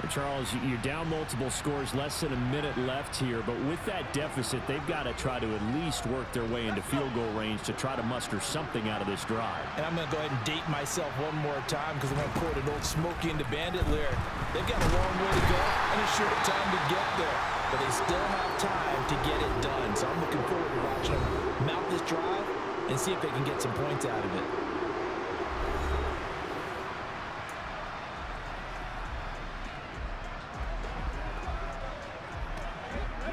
Charles, you're down multiple scores, less than a minute left here, but with that deficit, they've got to try to at least work their way into field goal range to try to muster something out of this drive. And I'm going to go ahead and date myself one more time because I'm going to quote an old Smokey and the Bandit lyric. They've got a long way to go and a short time to get there, but they still have time to get it done. So I'm looking forward to watching them mount this drive and see if they can get some points out of it.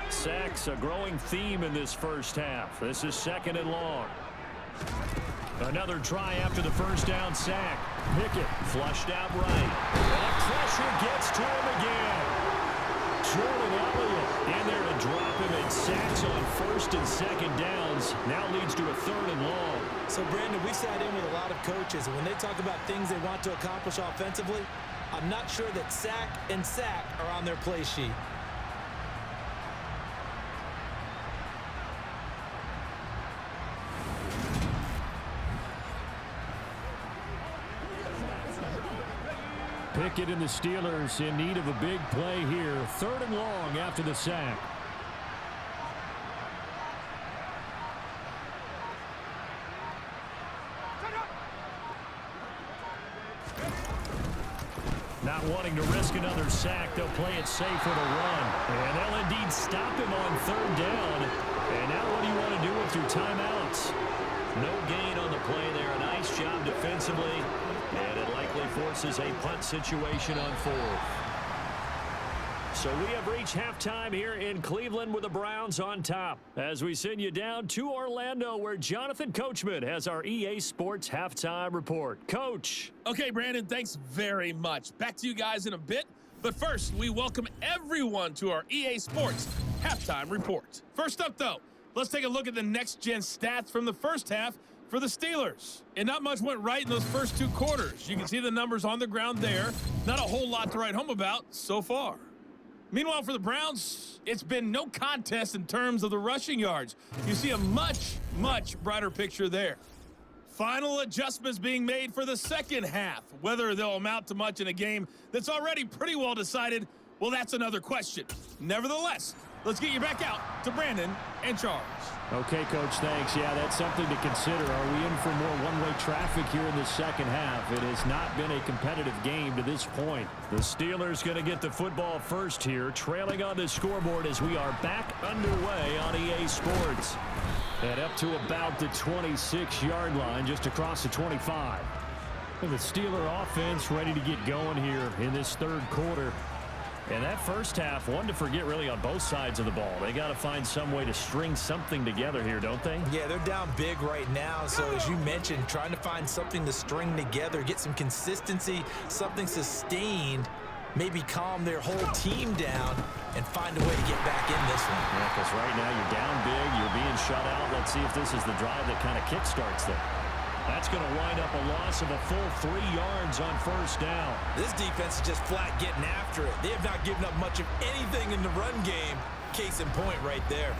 Sacks, a growing theme in this first half. This is 2nd and long. Another try after the first down sack. Pickett flushed out right. And pressure gets to him again. Jordan Elliott in there to drop him, and sacks on 1st and 2nd downs. Now leads to a 3rd and long. So, Brandon, we sat in with a lot of coaches, and when they talk about things they want to accomplish offensively, I'm not sure that sack and sack are on their play sheet. Pickett and the Steelers in need of a big play here. 3rd and long after the sack. Not wanting to risk another sack, they'll play it safe with a run. And they'll indeed stop him on 3rd down. And now what do you want to do with your timeouts? No gain on the play there. A nice job defensively. And it likely forces a punt situation on 4th. So we have reached halftime here in Cleveland with the Browns on top. As we send you down to Orlando, where Jonathan Coachman has our EA Sports halftime report. Coach. Okay, Brandon, thanks very much. Back to you guys in a bit. But first, we welcome everyone to our EA Sports halftime report. First up, though, let's take a look at the next-gen stats from the first half for the Steelers. And not much went right in those first 2 quarters. You can see the numbers on the ground there. Not a whole lot to write home about so far. Meanwhile, for the Browns, it's been no contest in terms of the rushing yards. You see a much, much brighter picture there. Final adjustments being made for the second half. Whether they'll amount to much in a game that's already pretty well decided, well, that's another question. Nevertheless, let's get you back out to Brandon and Charles. Okay, Coach, thanks. Yeah, that's something to consider. Are we in for more one-way traffic here in the second half? It has not been a competitive game to this point. The Steelers going to get the football first here, trailing on the scoreboard as we are back underway on EA Sports. And up to about the 26-yard line, just across the 25. And the Steeler offense ready to get going here in this 3rd quarter. And that first half, one to forget really on both sides of the ball. They got to find some way to string something together here, don't they? Yeah, they're down big right now. So as you mentioned, trying to find something to string together, get some consistency, something sustained, maybe calm their whole team down and find a way to get back in this one. Yeah, because right now you're down big, you're being shut out. Let's see if this is the drive that kind of kickstarts them. That's going to wind up a loss of a full 3 yards on 1st down. This defense is just flat getting after it. They have not given up much of anything in the run game. Case in point right there.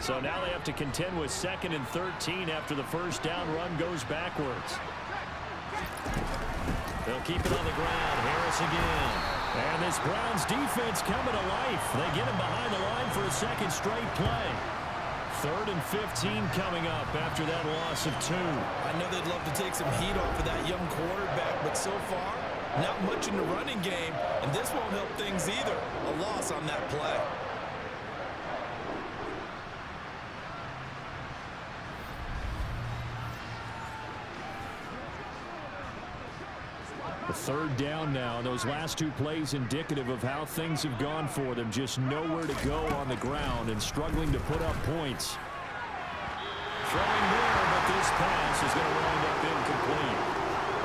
So now they have to contend with 2nd and 13 after the first down run goes backwards. They'll keep it on the ground. Harris again. And this Browns defense coming to life. They get him behind the line for a 2nd straight play. 3rd and 15 coming up after that loss of 2. I know they'd love to take some heat off of that young quarterback, but so far, not much in the running game, and this won't help things either. A loss on that play. The 3rd down now. Those last 2 plays indicative of how things have gone for them. Just nowhere to go on the ground and struggling to put up points. Throwing more, but this pass is going to wind up incomplete.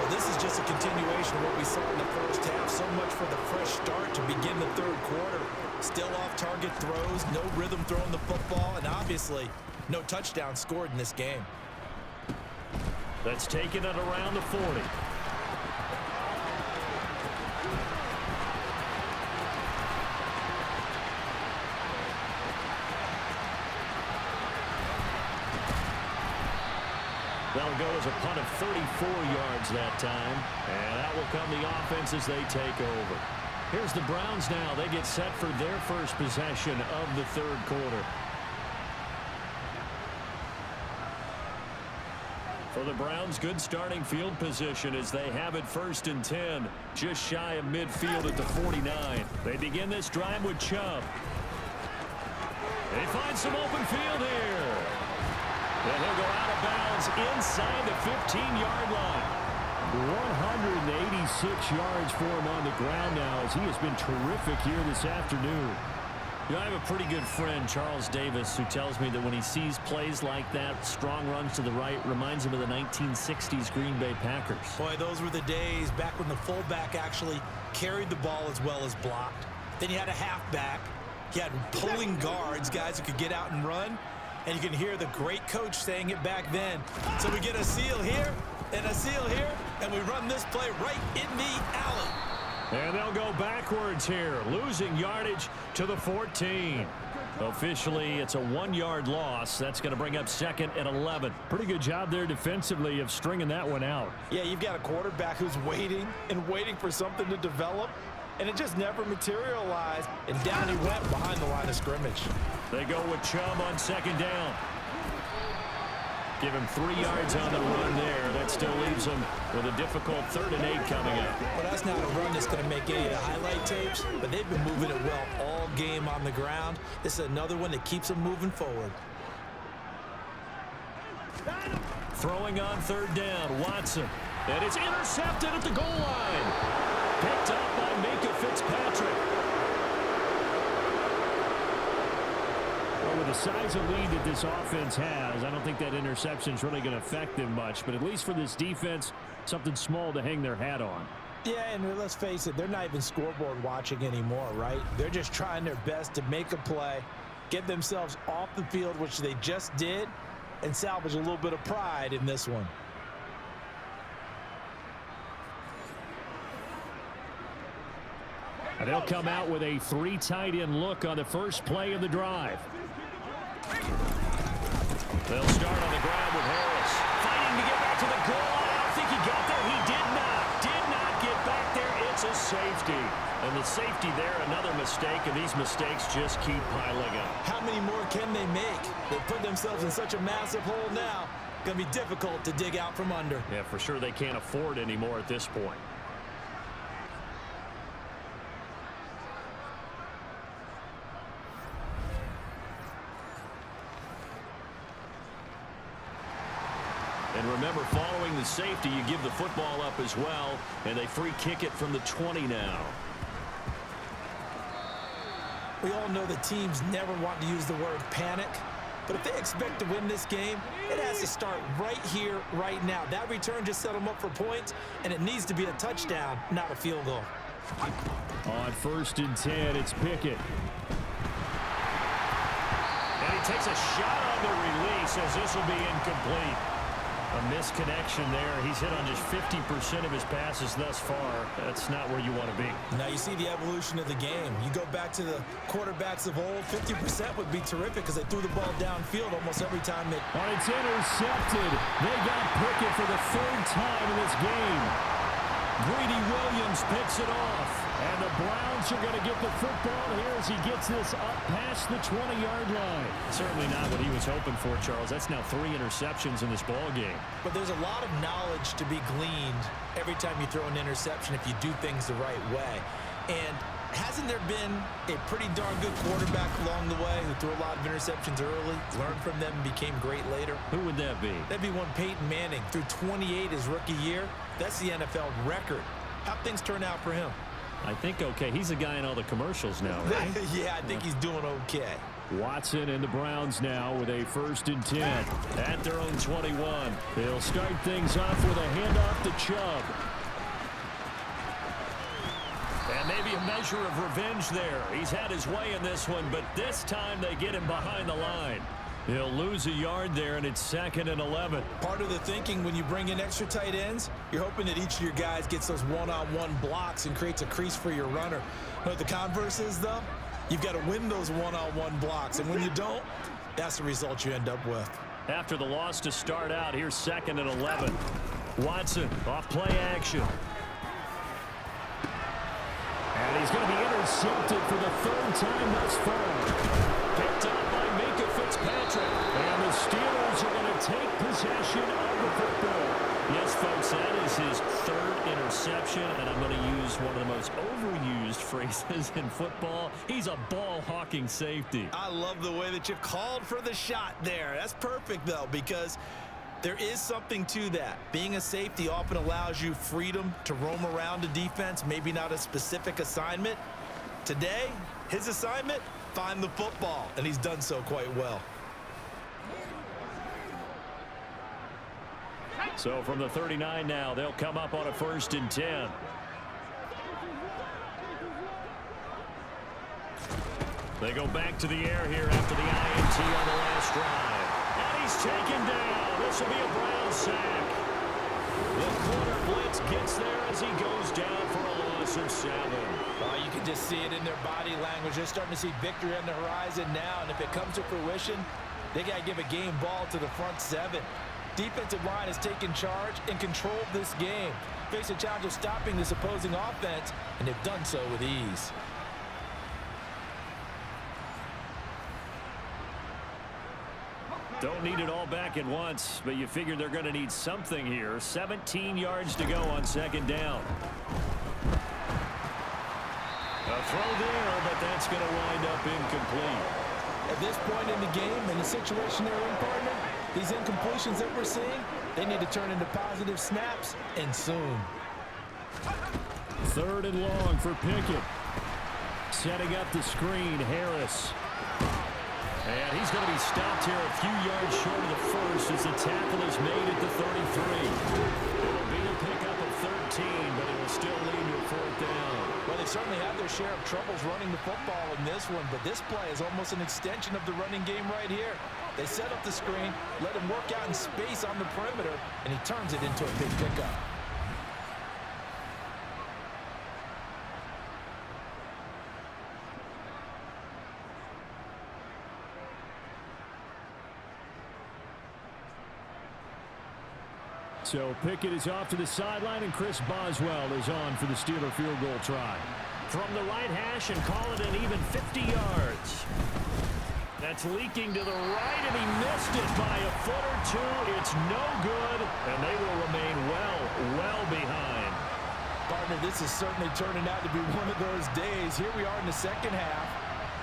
Well, this is just a continuation of what we saw in the first half. So much for the fresh start to begin the 3rd quarter. Still off-target throws, no rhythm throwing the football, and obviously no touchdown scored in this game. That's taken it around the 40. That'll go as a punt of 34 yards that time. And that will come the offense as they take over. Here's the Browns now. They get set for their first possession of the third quarter. For the Browns, good starting field position as they have it 1st and 10. Just shy of midfield at the 49. They begin this drive with Chubb. They find some open field here. And he'll go out of bounds inside the 15-yard line. 186 yards for him on the ground now as he has been terrific here this afternoon. You know, I have a pretty good friend, Charles Davis, who tells me that when he sees plays like that, strong runs to the right, reminds him of the 1960s Green Bay Packers. Boy, those were the days back when the fullback actually carried the ball as well as blocked. Then you had a halfback. You had pulling guards, guys who could get out and run. And you can hear the great coach saying it back then. So we get a seal here and a seal here, and we run this play right in the alley. And they'll go backwards here, losing yardage to the 14. Officially, it's a 1-yard loss. That's going to bring up 2nd and 11. Pretty good job there defensively of stringing that one out. Yeah, you've got a quarterback who's waiting and waiting for something to develop, and it just never materialized. And down he went behind the line of scrimmage. They go with Chubb on 2nd down. Give him 3 yards on the run there. That still leaves him with a difficult 3rd and 8 coming up. Well, that's not a run that's going to make any of the highlight tapes, but they've been moving it well all game on the ground. This is another one that keeps them moving forward. Throwing on 3rd down, Watson. And it's intercepted at the goal line. Picked up by Minka Fitzpatrick. Well, with the size of lead that this offense has, I don't think that interception is really going to affect them much. But at least for this defense, something small to hang their hat on. Yeah, and let's face it, they're not even scoreboard watching anymore, right? They're just trying their best to make a play, get themselves off the field, which they just did, and salvage a little bit of pride in this one. And they'll come out with a 3 tight end look on the first play of the drive. They'll start on the ground with Harris. Fighting to get back to the goal line. I don't think he got there. He did not get back there. It's a safety. And the safety there, another mistake, and these mistakes just keep piling up. How many more can they make? They put themselves in such a massive hole now. Going to be difficult to dig out from under. Yeah, for sure they can't afford anymore at this point. And remember, following the safety, you give the football up as well, and they free kick it from the 20 now. We all know that teams never want to use the word panic, but if they expect to win this game, it has to start right here, right now. That return just set them up for points, and it needs to be a touchdown, not a field goal. On 1st and 10, it's Pickett. And he takes a shot on the release as this will be incomplete. A misconnection there. He's hit on just 50% of his passes thus far. That's not where you want to be. Now you see the evolution of the game. You go back to the quarterbacks of old, 50% would be terrific because they threw the ball downfield almost every time they... Oh, it's intercepted. They got Pickett for the 3rd time in this game. Greedy Williams picks it off. And the Browns are going to get the football here as he gets this up past the 20-yard line. Certainly not what he was hoping for, Charles. That's now 3 interceptions in this ball game. But there's a lot of knowledge to be gleaned every time you throw an interception if you do things the right way. And hasn't there been a pretty darn good quarterback along the way who threw a lot of interceptions early, learned from them, and became great later? Who would that be? That'd be one Peyton Manning. Threw 28 his rookie year. That's the NFL record. How'd things turn out for him? I think okay. He's a guy in all the commercials now, right? Yeah, I think he's doing okay. Watson and the Browns now with a 1st and 10 at their own 21. They'll start things off with a handoff to Chubb. And maybe a measure of revenge there. He's had his way in this one, but this time they get him behind the line. He'll lose a yard there, and it's 2nd and 11. Part of the thinking when you bring in extra tight ends, you're hoping that each of your guys gets those one-on-one blocks and creates a crease for your runner. But the converse is, though, you've got to win those one-on-one blocks. And when you don't, that's the result you end up with. After the loss to start out, here's 2nd and 11. Watson off play action. And he's going to be intercepted for the 3rd time thus far. Picked up by Minka Fitzpatrick. And the Steelers are going to take possession of the football. Yes, folks, that is his 3rd interception, and I'm going to use one of the most overused phrases in football. He's a ball-hawking safety. I love the way that you called for the shot there. That's perfect, though, because there is something to that. Being a safety often allows you freedom to roam around a defense, maybe not a specific assignment. Today, his assignment, find the football, and he's done so quite well. So from the 39 now, they'll come up on a 1st and 10. They go back to the air here after the INT on the last drive. And he's taken down. This will be a Brown sack. The corner blitz gets there as he goes down for a loss of 7. You can just see it in their body language. They're starting to see victory on the horizon now, and if it comes to fruition, they got to give a game ball to the front 7. Defensive line has taken charge and controlled this game. Face a challenge of stopping this opposing offense, and they've done so with ease. Don't need it all back at once, but you figure they're going to need something here. 17 yards to go on 2nd down. A throw there, but that's going to wind up incomplete. At this point in the game, in the situation they're in, partner, these incompletions that we're seeing, they need to turn into positive snaps, and soon. 3rd and long for Pickett. Setting up the screen, Harris. And he's going to be stopped here a few yards short of the 1st as the tackle is made at the 33. It'll be a pickup of 13, but it will still lead to a 4th down. Well, they certainly have their share of troubles running the football in this one, but this play is almost an extension of the running game right here. They set up the screen, let him work out in space on the perimeter, and he turns it into a big pickup. So Pickett is off to the sideline, and Chris Boswell is on for the Steeler field goal try. From the right hash and call it an even 50 yards. That's leaking to the right, and he missed it by a foot or 2. It's no good, and they will remain well behind. Partner, this is certainly turning out to be one of those days. Here we are in the 2nd half.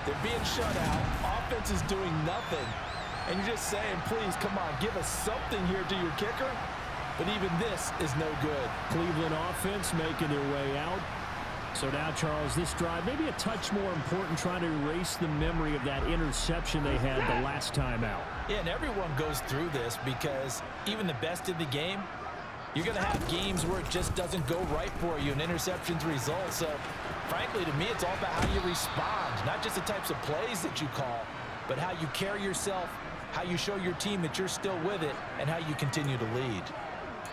They're being shut out. Offense is doing nothing. And you're just saying, please, come on, give us something here to your kicker. But even this is no good. Cleveland offense making their way out. So now, Charles, this drive maybe a touch more important, trying to erase the memory of that interception they had the last time out. Yeah, and everyone goes through this because even the best in the game, you're going to have games where it just doesn't go right for you and interceptions result. So, frankly, to me, it's all about how you respond, not just the types of plays that you call, but how you carry yourself, how you show your team that you're still with it, and how you continue to lead.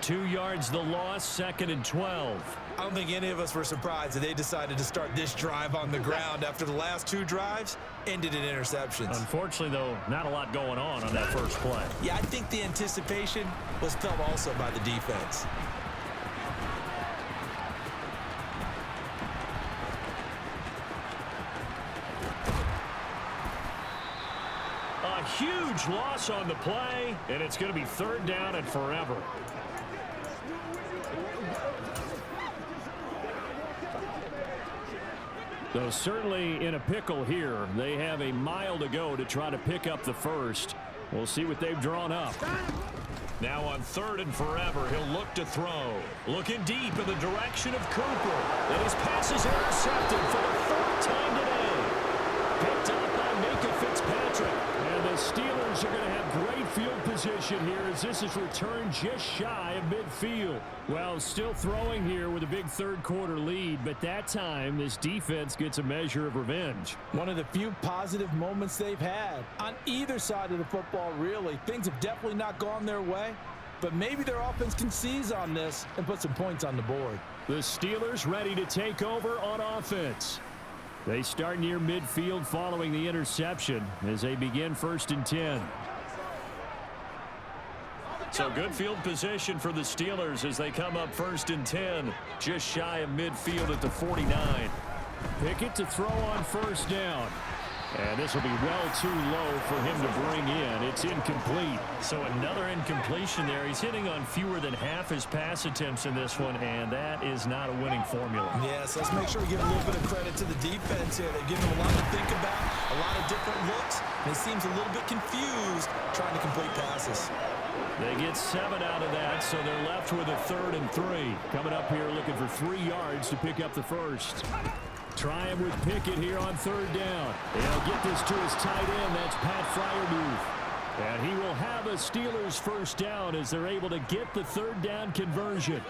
2 yards the loss, 2nd and 12. I don't think any of us were surprised that they decided to start this drive on the ground after the last 2 drives ended in interceptions. Unfortunately, though, not a lot going on that first play. Yeah, I think the anticipation was felt also by the defense. A huge loss on the play, and it's going to be 3rd down and forever. So certainly in a pickle here. They have a mile to go to try to pick up the 1st. We'll see what they've drawn up. Now on 3rd and forever, he'll look to throw. Looking deep in the direction of Cooper. And his pass is intercepted for the 4th time today. Picked up by Minka Fitzpatrick. And the Steelers are going to have great field position here as this is returned just shy of midfield. Well, still throwing here with a big third-quarter lead, but that time this defense gets a measure of revenge. One of the few positive moments they've had on either side of the football, really. Things have definitely not gone their way, but maybe their offense can seize on this and put some points on the board. The Steelers ready to take over on offense. They start near midfield following the interception as they begin 1st and 10. So good field position for the Steelers as they come up 1st and 10, just shy of midfield at the 49. Pickett to throw on 1st down. And this will be well too low for him to bring in. It's incomplete. So another incompletion there. He's hitting on fewer than half his pass attempts in this one, and that is not a winning formula. Yes, let's make sure we give a little bit of credit to the defense here. They've given him a lot to think about, a lot of different looks, and he seems a little bit confused trying to complete passes. They get 7 out of that, so they're left with a 3rd and 3. Coming up here looking for 3 yards to pick up the first. Try him with Pickett here on 3rd down. They'll get this to his tight end. That's Pat Freiermuth. And he will have a Steelers 1st down as they're able to get the 3rd down conversion.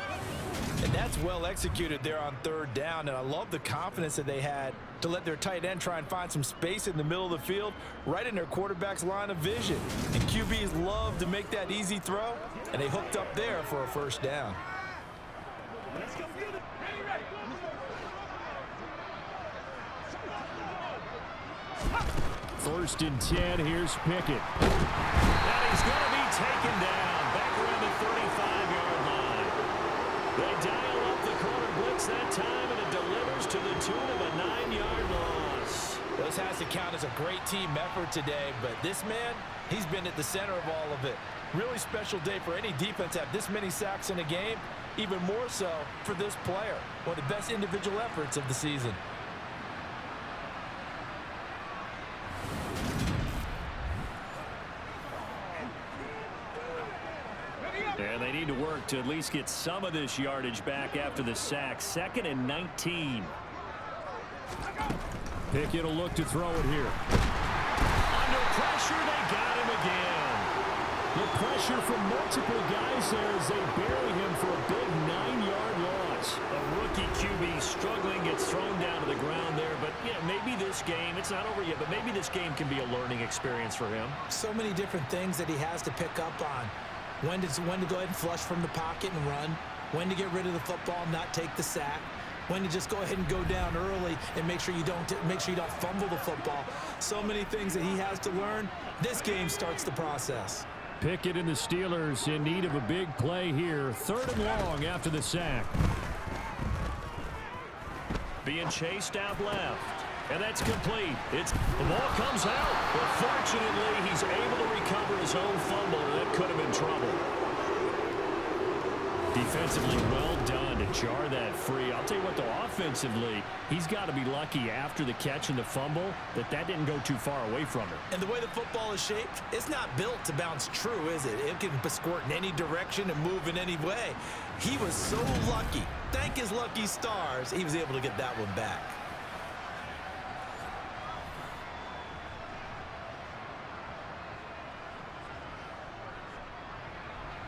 And that's well executed there on 3rd down. And I love the confidence that they had to let their tight end try and find some space in the middle of the field, right in their quarterback's line of vision. And QBs love to make that easy throw, and they hooked up there for a 1st down. 1st and 10. Here's Pickett. And he's going to be taken down back around the 35-yard line. They dial up the corner blitz that time, and it delivers to the tune of a 9-yard loss. This has to count as a great team effort today, but this man, he's been at the center of all of it. Really special day for any defense to have this many sacks in a game, even more so for this player. One of the best individual efforts of the season. And they need to work to at least get some of this yardage back after the sack. 2nd and 19. Pickett will look to throw it here. Under pressure, they got him again. The pressure from multiple guys there as they bury him for a big 9-yard loss. A rookie QB struggling, gets thrown down to the ground there. But, yeah, maybe this game, it's not over yet, but maybe this game can be a learning experience for him. So many different things that he has to pick up on. When to go ahead and flush from the pocket and run. When to get rid of the football, not take the sack. When to just go ahead and go down early and make sure you don't fumble the football. So many things that he has to learn. This game starts the process. Pickett and the Steelers in need of a big play here. 3rd and long after the sack. Being chased out left. And that's complete. The ball comes out. But fortunately, he's able to recover his own fumble, or that could have been trouble. Defensively, well done to jar that free. I'll tell you what, though, offensively, he's got to be lucky after the catch and the fumble that didn't go too far away from him. And the way the football is shaped, it's not built to bounce true, is it? It can squirt in any direction and move in any way. He was so lucky. Thank his lucky stars, he was able to get that one back.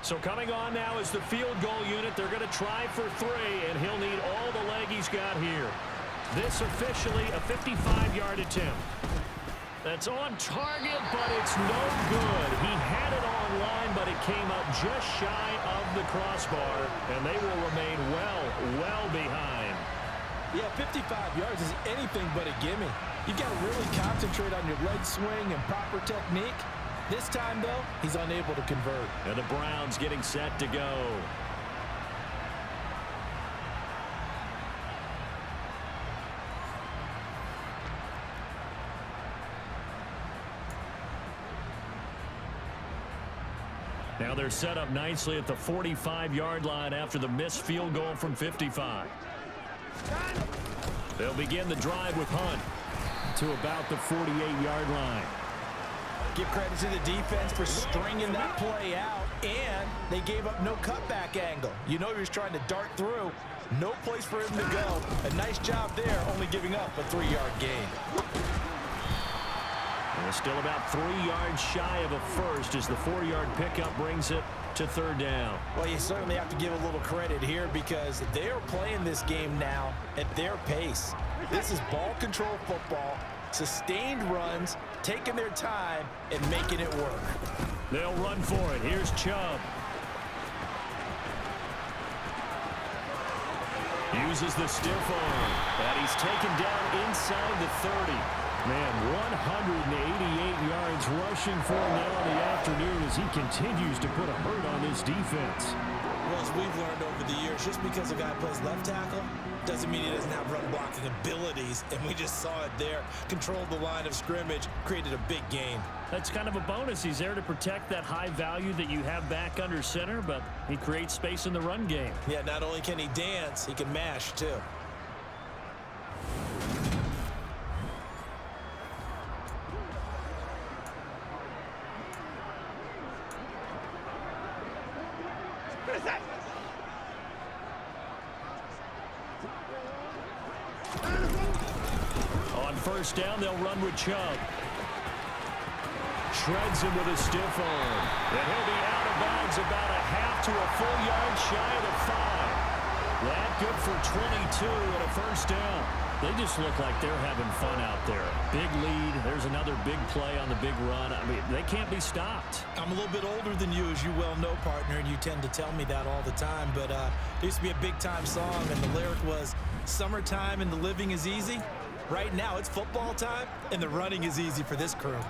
So coming on now is the field goal unit. They're going to try for 3, and he'll need all the leg he's got here. This officially a 55-yard attempt. That's on target, but it's no good. He had it on line, but it came up just shy of the crossbar, and they will remain well behind. Yeah, 55 yards is anything but a gimme. You've got to really concentrate on your leg swing and proper technique. This time, though, he's unable to convert. And the Browns getting set to go. Now they're set up nicely at the 45-yard line after the missed field goal from 55. They'll begin the drive with Hunt to about the 48-yard line. Give credit to the defense for stringing that play out, and they gave up no cutback angle. You know he was trying to dart through. No place for him to go. A nice job there, only giving up a 3-yard gain. Still about 3 yards shy of a first as the 4-yard pickup brings it to third down. Well, you certainly have to give a little credit here because they're playing this game now at their pace. This is ball control football, sustained runs, taking their time, and making it work. They'll run for it. Here's Chubb. Uses the stiff arm, and he's taken down inside the 30. Man, 188 yards rushing for him now in the afternoon as he continues to put a hurt on this defense. Well, as we've learned over the years, just because a guy plays left tackle doesn't mean he doesn't have run blocking abilities, and we just saw it there. Controlled the line of scrimmage, created a big gain. That's kind of a bonus. He's there to protect that high value that you have back under center, but he creates space in the run game. Yeah, not only can he dance, he can mash too. On first down, they'll run with Chubb. Shreds him with a stiff arm. And he'll be out of bounds about a half to a full yard shy of the 5. That good for 22 and a first down. They just look like they're having fun out there. Big lead. There's another big play on the big run. I mean, they can't be stopped. I'm a little bit older than you, as you well know, partner, and you tend to tell me that all the time. But there used to be a big-time song, and the lyric was, "Summertime and the living is easy." Right now, it's football time, and the running is easy for this crew.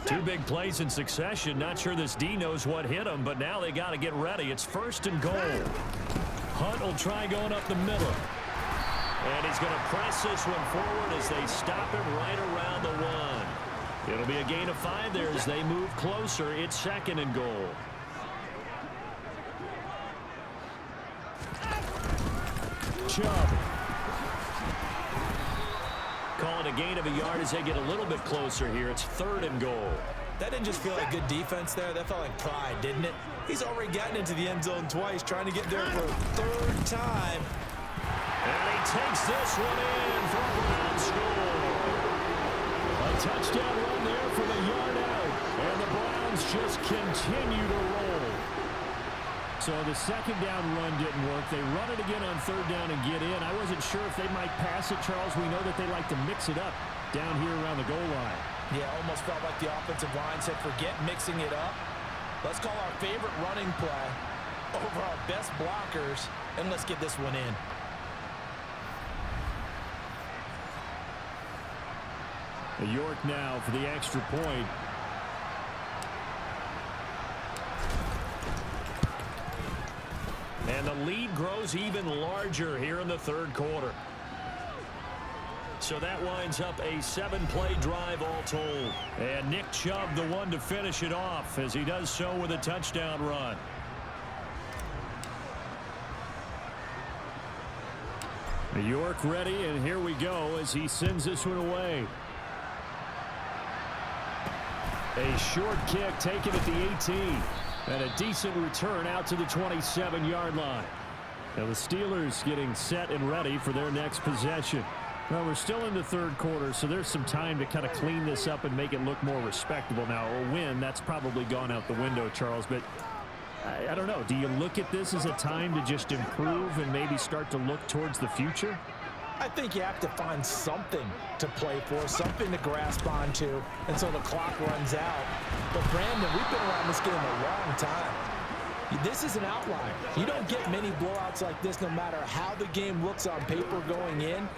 2 big plays in succession. Not sure this D knows what hit him, but now they got to get ready. It's first and goal. Hunt will try going up the middle. And he's going to press this one forward as they stop him right around the 1. It'll be a gain of 5 there as they move closer. It's second and goal. Chubb. Call it a gain of a yard as they get a little bit closer here. It's third and goal. That didn't just feel like good defense there. That felt like pride, didn't it? He's already gotten into the end zone twice, trying to get there for a 3rd time. And he takes this one in for a Browns score. A touchdown run there from a yard out. And the Browns just continue to roll. So the second down run didn't work. They run it again on 3rd down and get in. I wasn't sure if they might pass it, Charles. We know that they like to mix it up down here around the goal line. Yeah, almost felt like the offensive line said, forget mixing it up. Let's call our favorite running play over our best blockers, and let's get this one in. York now for the extra point. And the lead grows even larger here in the 3rd quarter. So that winds up a 7-play drive all told. And Nick Chubb the one to finish it off as he does so with a touchdown run. York ready, and here we go as he sends this one away. A short kick taken at the 18. And a decent return out to the 27-yard line. Now the Steelers getting set and ready for their next possession. Well, we're still in the 3rd quarter, so there's some time to kind of clean this up and make it look more respectable. Now, a win, that's probably gone out the window, Charles, but I don't know. Do you look at this as a time to just improve and maybe start to look towards the future? I think you have to find something to play for, something to grasp onto until the clock runs out. But, Brandon, we've been around this game a long time. This is an outlier. You don't get many blowouts like this no matter how the game looks on paper going in.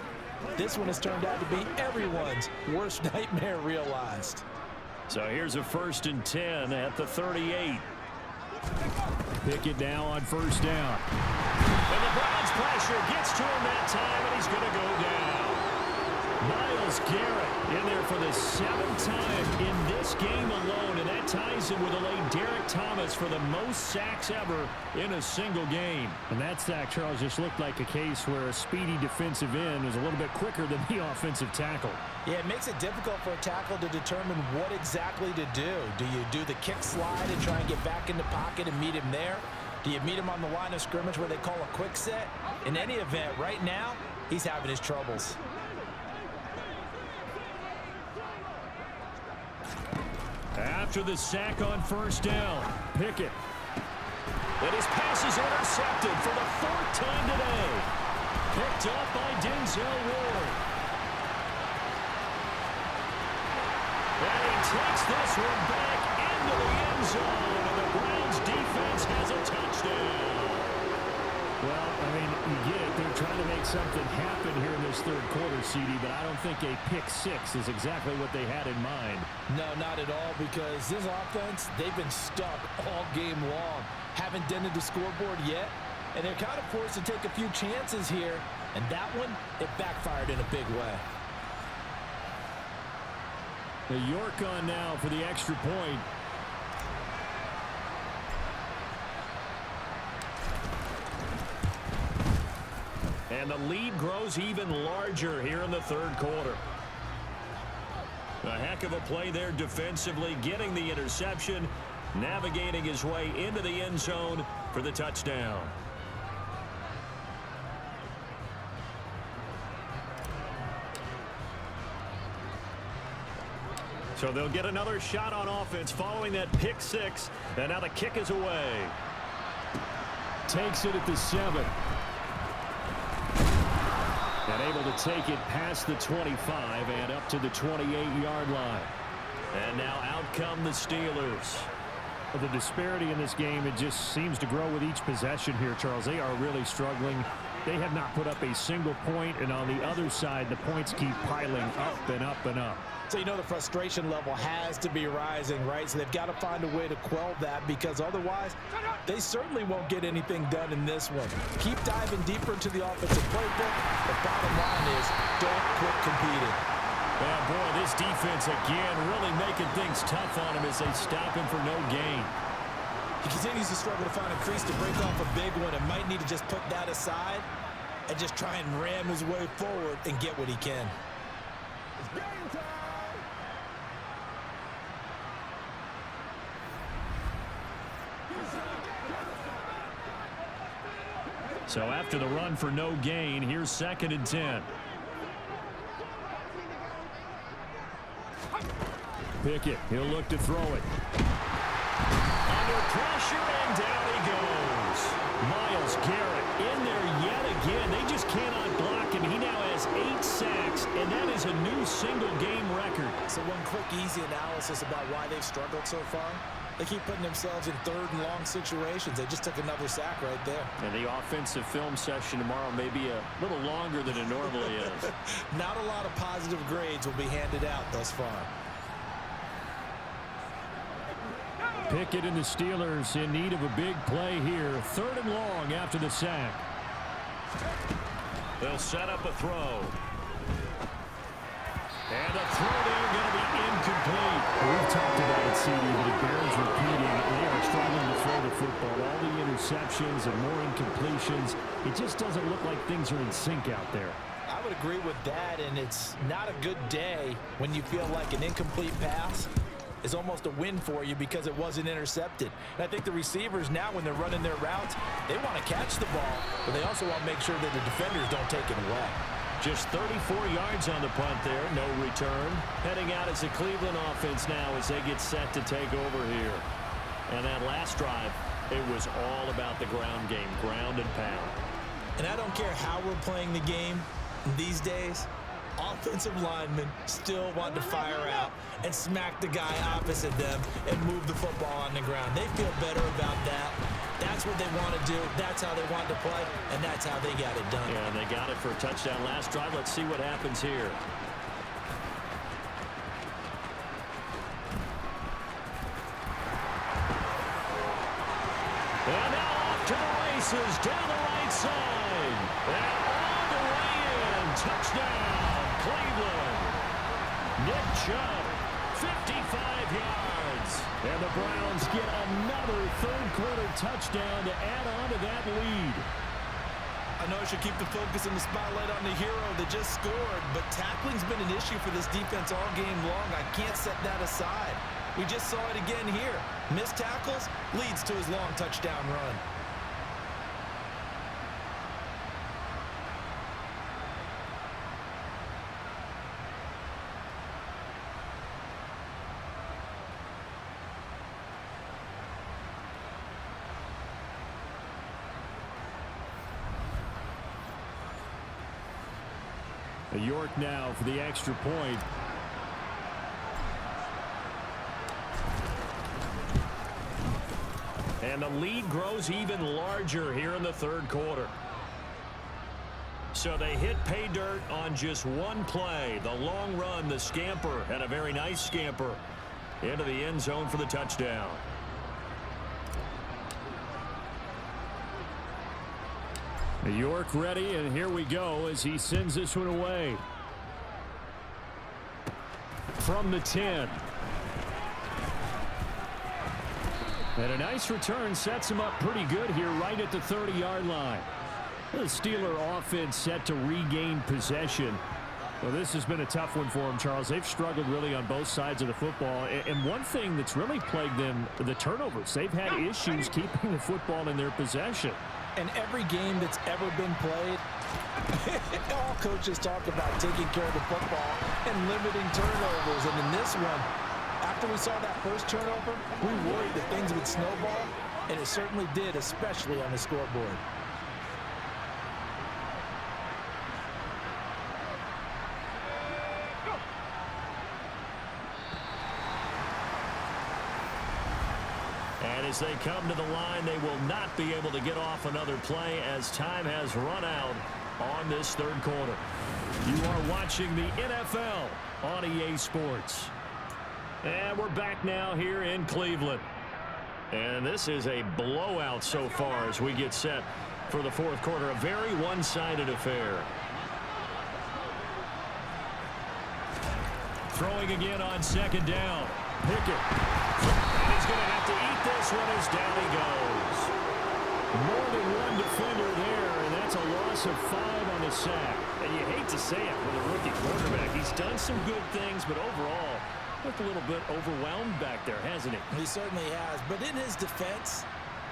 This one has turned out to be everyone's worst nightmare realized. So here's a 1st and 10 at the 38. Pick it now on 1st down. And the Browns pressure gets to him that time, and he's going to go down. Myles Garrett in there for the 7th time in this game alone, and that ties him with a late Derek Thomas for the most sacks ever in a single game. And that sack, Charles, just looked like a case where a speedy defensive end was a little bit quicker than the offensive tackle. Yeah, it makes it difficult for a tackle to determine what exactly to do. Do you do the kick slide and try and get back in the pocket and meet him there? Do you meet him on the line of scrimmage where they call a quick set? In any event, right now, he's having his troubles. after the sack on first down. Pickett. And his pass is intercepted for the 4th time today. Picked up by Denzel Ward. And he takes this one back into the end zone, and the Browns defense has a touchdown. Well, I mean, you get it. They're trying to make something happen here in this third quarter, CD, but I don't think a pick six is exactly what they had in mind. No, not at all, because this offense, they've been stuck all game long. Haven't dented the scoreboard yet, and they're kind of forced to take a few chances here, and that one, it backfired in a big way. The York on now for the extra point. And the lead grows even larger here in the third quarter. A heck of a play there defensively, getting the interception, navigating his way into the end zone for the touchdown. So they'll get another shot on offense following that pick six. And now the kick is away. Takes it at the 7. And able to take it past the 25 and up to the 28-yard line. And now out come the Steelers. The disparity in this game, it just seems to grow with each possession here, Charles. They are really struggling. They have not put up a single point, and on the other side, the points keep piling up and up and up. So you know the frustration level has to be rising, right? So they've got to find a way to quell that, because otherwise they certainly won't get anything done in this one. Keep diving deeper into the offensive playbook. The bottom line is don't quit competing. Well, boy, this defense again really making things tough on him as they stop him for no gain. He continues to struggle to find a crease to break off a big one, and might need to just put that aside and just try and ram his way forward and get what he can. So after the run for no gain, here's 2nd and 10. Pickett, he'll look to throw it. Under pressure, and down he goes. Myles Garrett in there yet again. They just cannot block him. He now has 8 sacks, and that is a new single-game record. So one quick, easy analysis about why they've struggled so far. They keep putting themselves in 3rd and long situations. They just took another sack right there. And the offensive film session tomorrow may be a little longer than it normally is. Not a lot of positive grades will be handed out thus far. Pickett and the Steelers in need of a big play here. 3rd and long after the sack. They'll set up a throw. And the throw there going to be incomplete. We've talked about it, CD, but it bears repeating. They are struggling to throw the football. All the interceptions and more incompletions. It just doesn't look like things are in sync out there. I would agree with that, and it's not a good day when you feel like an incomplete pass is almost a win for you because it wasn't intercepted. And I think the receivers now, when they're running their routes, they want to catch the ball, but they also want to make sure that the defenders don't take it away. Just 34 yards on the punt there, no return. Heading out as the Cleveland offense now as they get set to take over here. And that last drive, it was all about the ground game, ground and pound. And I don't care how we're playing the game these days, offensive linemen still want to fire out and smack the guy opposite them and move the football on the ground. They feel better about that. That's what they want to do. That's how they want to play, and that's how they got it done. Yeah, and they got it for a touchdown last drive. Let's see what happens here. And now off to the races down the right side. And all the way in. Touchdown, Cleveland. Nick Chubb, 55 yards. And the Browns get another third-quarter touchdown to add on to that lead. I know I should keep the focus and the spotlight on the hero that just scored, but tackling's been an issue for this defense all game long. I can't set that aside. We just saw it again here. Missed tackles leads to his long touchdown run. York now for the extra point. And the lead grows even larger here in the third quarter. So they hit pay dirt on just one play. The long run, the scamper, and a very nice scamper into the end zone for the touchdown. York ready, and here we go as he sends this one away. From the 10. And a nice return sets him up pretty good here right at the 30-yard line. The Steeler offense set to regain possession. Well, this has been a tough one for them, Charles. They've struggled really on both sides of the football. And one thing that's really plagued them, the turnovers. They've had issues keeping the football in their possession. And every game that's ever been played, all coaches talk about taking care of the football and limiting turnovers. And in this one, after we saw that first turnover, we worried that things would snowball, and it certainly did, especially on the scoreboard. And as they come to the line, they will not be able to get off another play as time has run out on this third quarter. You are watching the NFL on EA Sports. And we're back now here in Cleveland. And this is a blowout so far as we get set for the fourth quarter. A very one-sided affair. Throwing again on second down. Pickett. And he's going to have to eat this one as down he goes. More than one defender there, and that's a loss of 5 on the sack. And you hate to say it with a rookie quarterback. He's done some good things, but overall, looked a little bit overwhelmed back there, hasn't he? He certainly has. But in his defense,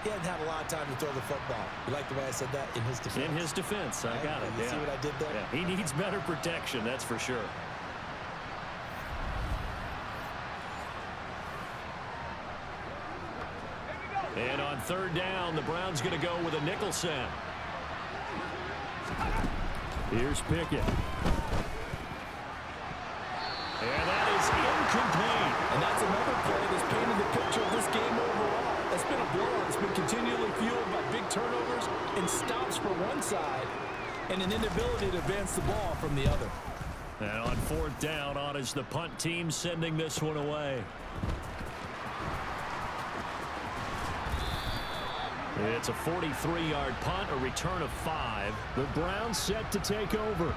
he hasn't had a lot of time to throw the football. You like the way I said that? In his defense. In his defense. I got it. You see what I did there? Yeah, he needs better protection, that's for sure. And on third down, the Browns going to go with a nickel set. Here's Pickett. And that is incomplete. And that's another play that's painted the picture of this game overall. It's been a blowout. It's been continually fueled by big turnovers and stops for one side and an inability to advance the ball from the other. And on fourth down, on is the punt team sending this one away. It's a 43-yard punt, a return of 5. The Browns set to take over.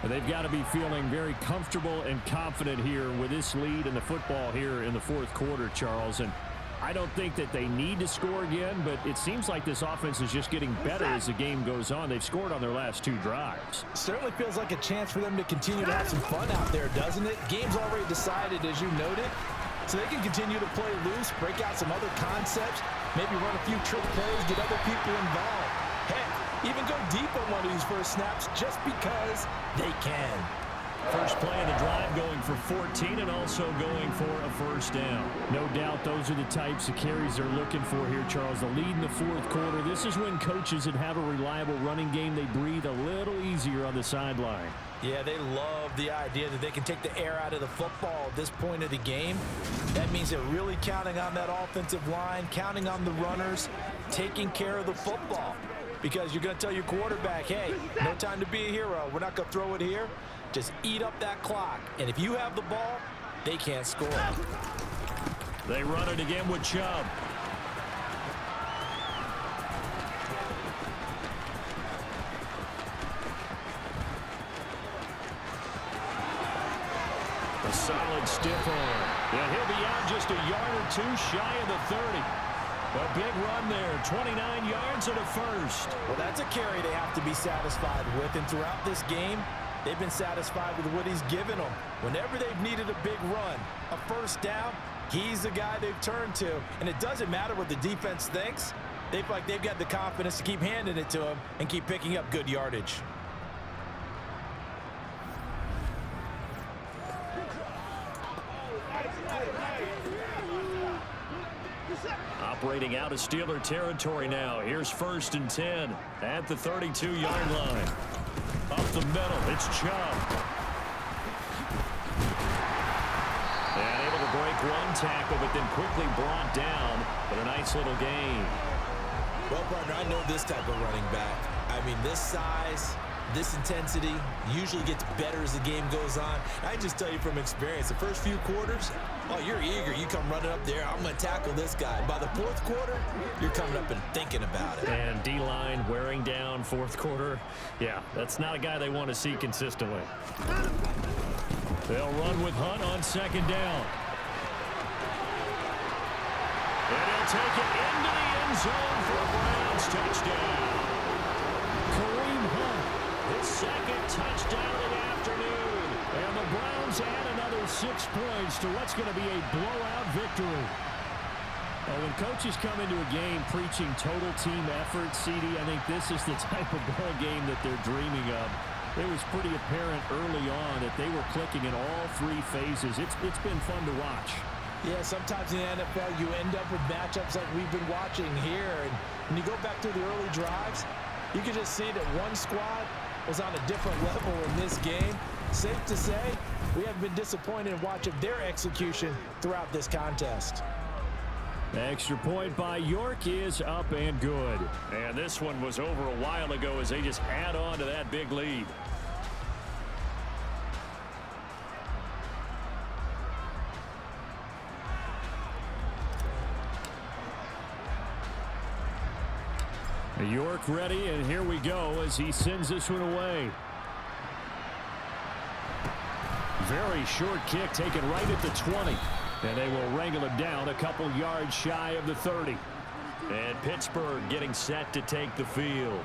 And they've got to be feeling very comfortable and confident here with this lead in the football here in the fourth quarter, Charles. And I don't think that they need to score again, but it seems like this offense is just getting better as the game goes on. They've scored on their last 2 drives. Certainly feels like a chance for them to continue to have some fun out there, doesn't it? Game's already decided, as you noted. So they can continue to play loose, break out some other concepts, maybe run a few trick plays, get other people involved. Heck, even go deep on one of these first snaps just because they can. First play of the drive going for 14 and also going for a first down. No doubt those are the types of carries they're looking for here, Charles. The lead in the fourth quarter. This is when coaches that have a reliable running game, they breathe a little easier on the sideline. Yeah, they love the idea that they can take the air out of the football at this point of the game. That means they're really counting on that offensive line, counting on the runners, taking care of the football. Because you're going to tell your quarterback, hey, no time to be a hero. We're not going to throw it here. Just eat up that clock. And if you have the ball, they can't score. They run it again with Chubb. A solid stiff arm. And he'll be out just a yard or 2 shy of the 30. A big run there, 29 yards and a first. Well, that's a carry they have to be satisfied with. And throughout this game, they've been satisfied with what he's given them. Whenever they've needed a big run, a first down, he's the guy they've turned to. And it doesn't matter what the defense thinks. They feel like they've got the confidence to keep handing it to him and keep picking up good yardage. Operating out of Steeler territory now. Here's 1st and 10 at the 32-yard line. Up the middle, it's Chubb. And able to break one tackle, but then quickly brought down for a nice little gain. Well, partner, I know this type of running back. I mean, this size, this intensity usually gets better as the game goes on. I just tell you from experience, the first few quarters, oh, you're eager. You come running up there, I'm going to tackle this guy. By the fourth quarter, you're coming up and thinking about it. And D-line wearing down fourth quarter. Yeah, that's not a guy they want to see consistently. They'll run with Hunt on second down. And he'll take it into the end zone for a Browns touchdown. Kareem Hunt, his second touchdown of the afternoon. And the Browns add another 6 points to what's going to be a blowout victory. Well, when coaches come into a game preaching total team effort, CD, I think this is the type of ball game that they're dreaming of. It was pretty apparent early on that they were clicking in all three phases. It's been fun to watch. Yeah, sometimes in the NFL you end up with matchups like we've been watching here. And when you go back through the early drives, you can just see that one squad was on a different level in this game. Safe to say, we have been disappointed in watching their execution throughout this contest. Extra point by York is up and good. And this one was over a while ago as they just add on to that big lead. York ready, and here we go as he sends this one away. Very short kick taken right at the 20. And they will wrangle him down a couple yards shy of the 30. And Pittsburgh getting set to take the field.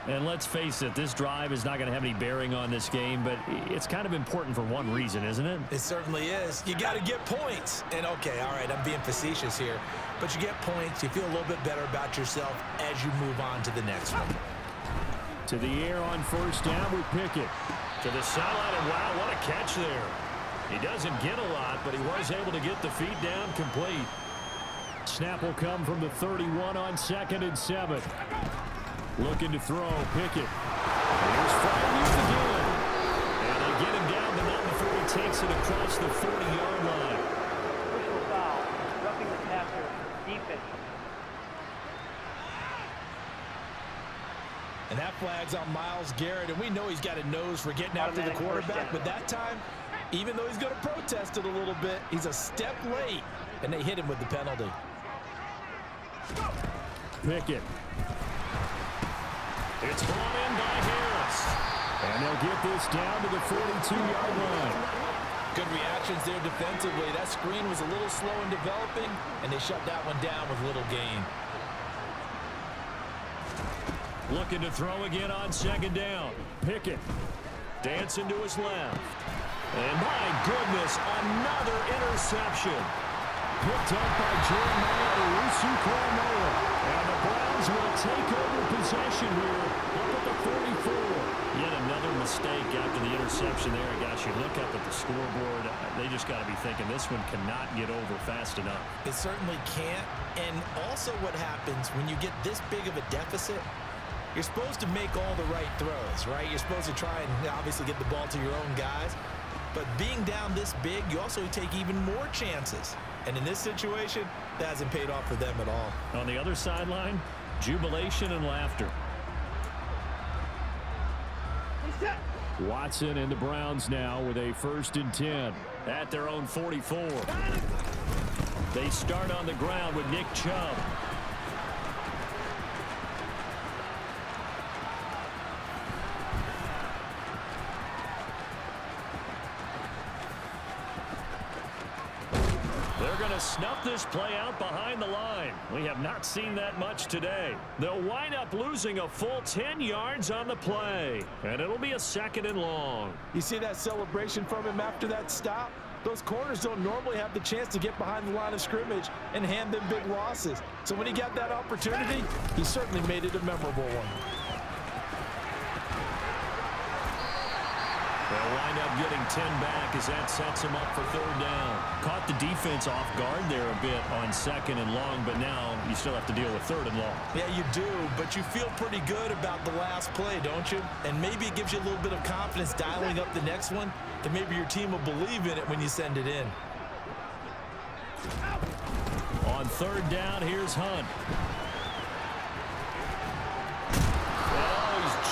And let's face it, this drive is not going to have any bearing on this game, but it's kind of important for one reason, isn't it? It certainly is. You got to get points. And, okay, all right, I'm being facetious here. But you get points, you feel a little bit better about yourself as you move on to the next one. To the air on first down with Pickett. To the sideline, and wow, what a catch there. He doesn't get a lot, but he was able to get the feet down complete. Snap will come from the 31 on 2nd and 7. Looking to throw, Pickett. Here's Freiermuth again. And they get him down the number 4. He takes it across the 40-yard line. Personal foul, roughing the passer, defense. And that flag's on Myles Garrett, and we know he's got a nose for getting after the quarterback, but that time, even though he's going to protest it a little bit, he's a step late, and they hit him with the penalty. Pickett. It's brought in by Harris. And they'll get this down to the 42-yard line. Good reactions there defensively. That screen was a little slow in developing, and they shut that one down with little gain. Looking to throw again on second down. Pickett dancing to his left. And my goodness, another interception. Picked up by Jeremiah Owusu-Koramoah. And the Browns will take over possession here up at the 44. Yet another mistake after the interception there. Gosh, you look up at the scoreboard, they just got to be thinking this one cannot get over fast enough. It certainly can't. And also what happens when you get this big of a deficit, you're supposed to make all the right throws, right? You're supposed to try and obviously get the ball to your own guys. But being down this big, you also take even more chances. And in this situation, that hasn't paid off for them at all. On the other sideline, jubilation and laughter. Watson and the Browns now with a 1st and 10 at their own 44. They start on the ground with Nick Chubb. They're going to snuff this play out behind the line. We have not seen that much today. They'll wind up losing a full 10 yards on the play. And it'll be a 2nd and long. You see that celebration from him after that stop? Those corners don't normally have the chance to get behind the line of scrimmage and hand them big losses. So when he got that opportunity, he certainly made it a memorable one. They'll wind up getting 10 back as that sets them up for third down. Caught the defense off guard there a bit on second and long, but now you still have to deal with third and long. Yeah, you do, but you feel pretty good about the last play, don't you? And maybe it gives you a little bit of confidence dialing up the next one, that maybe your team will believe in it when you send it in. On third down, here's Hunt.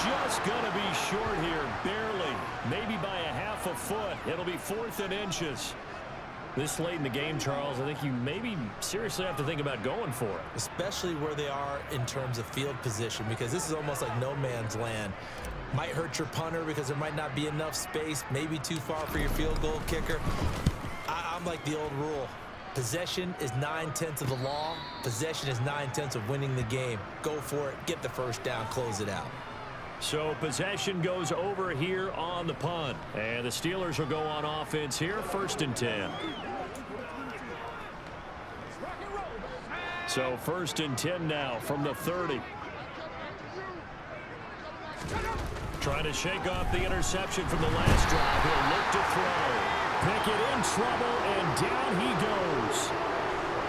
Just going to be short here, barely, maybe by a half a foot. It'll be 4th and inches. This late in the game, Charles, I think you maybe seriously have to think about going for it. Especially where they are in terms of field position, because this is almost like no man's land. Might hurt your punter because there might not be enough space, maybe too far for your field goal kicker. I'm like the old rule. Possession is 9/10 of the law. Possession is 9/10 of winning the game. Go for it, get the first down, close it out. So possession goes over here on the punt. And the Steelers will go on offense here, 1st and 10. So 1st and 10 now from the 30. Trying to shake off the interception from the last drive. He'll look to throw. Pickett in trouble, and down he goes.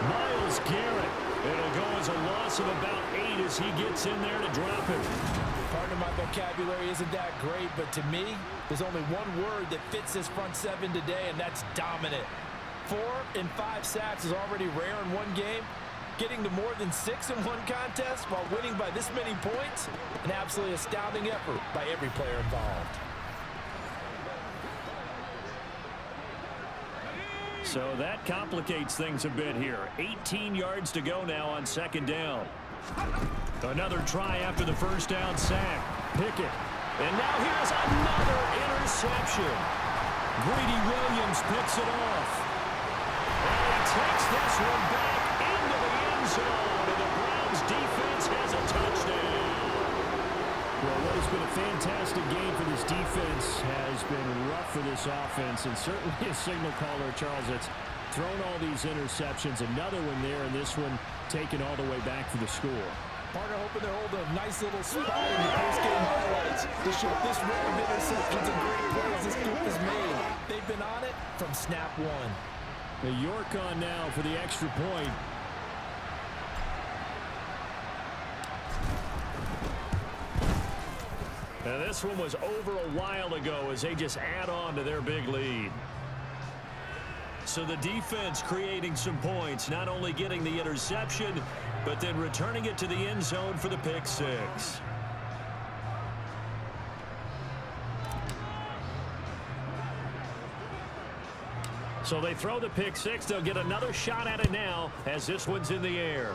Myles Garrett. It'll go as a loss of about 8 as he gets in there to drop it. Part of my vocabulary isn't that great, but to me, there's only one word that fits this front seven today, and that's dominant. 4 and 5 sacks is already rare in one game. Getting to more than 6 in one contest while winning by this many points, an absolutely astounding effort by every player involved. So that complicates things a bit here. 18 yards to go now on 2nd down. Another try after the first down sack. Pickett. And now here's another interception. Greedy Williams picks it off. And he takes this one back into the end zone. And the Browns defense has a touchdown. Well, what has been a fantastic game for this defense has been rough for this offense. And certainly a signal caller, Charles, that's thrown all these interceptions. Another one there, and this one taken all the way back for the score. Partner hoping they're holding a nice little spot in the post-game highlights to show this run of interceptions and great plays this group has made. They've been on it from snap one. The York on now for the extra point. And this one was over a while ago as they just add on to their big lead. So the defense creating some points, not only getting the interception, but then returning it to the end zone for the pick six. So they throw the pick six. They'll get another shot at it now as this one's in the air.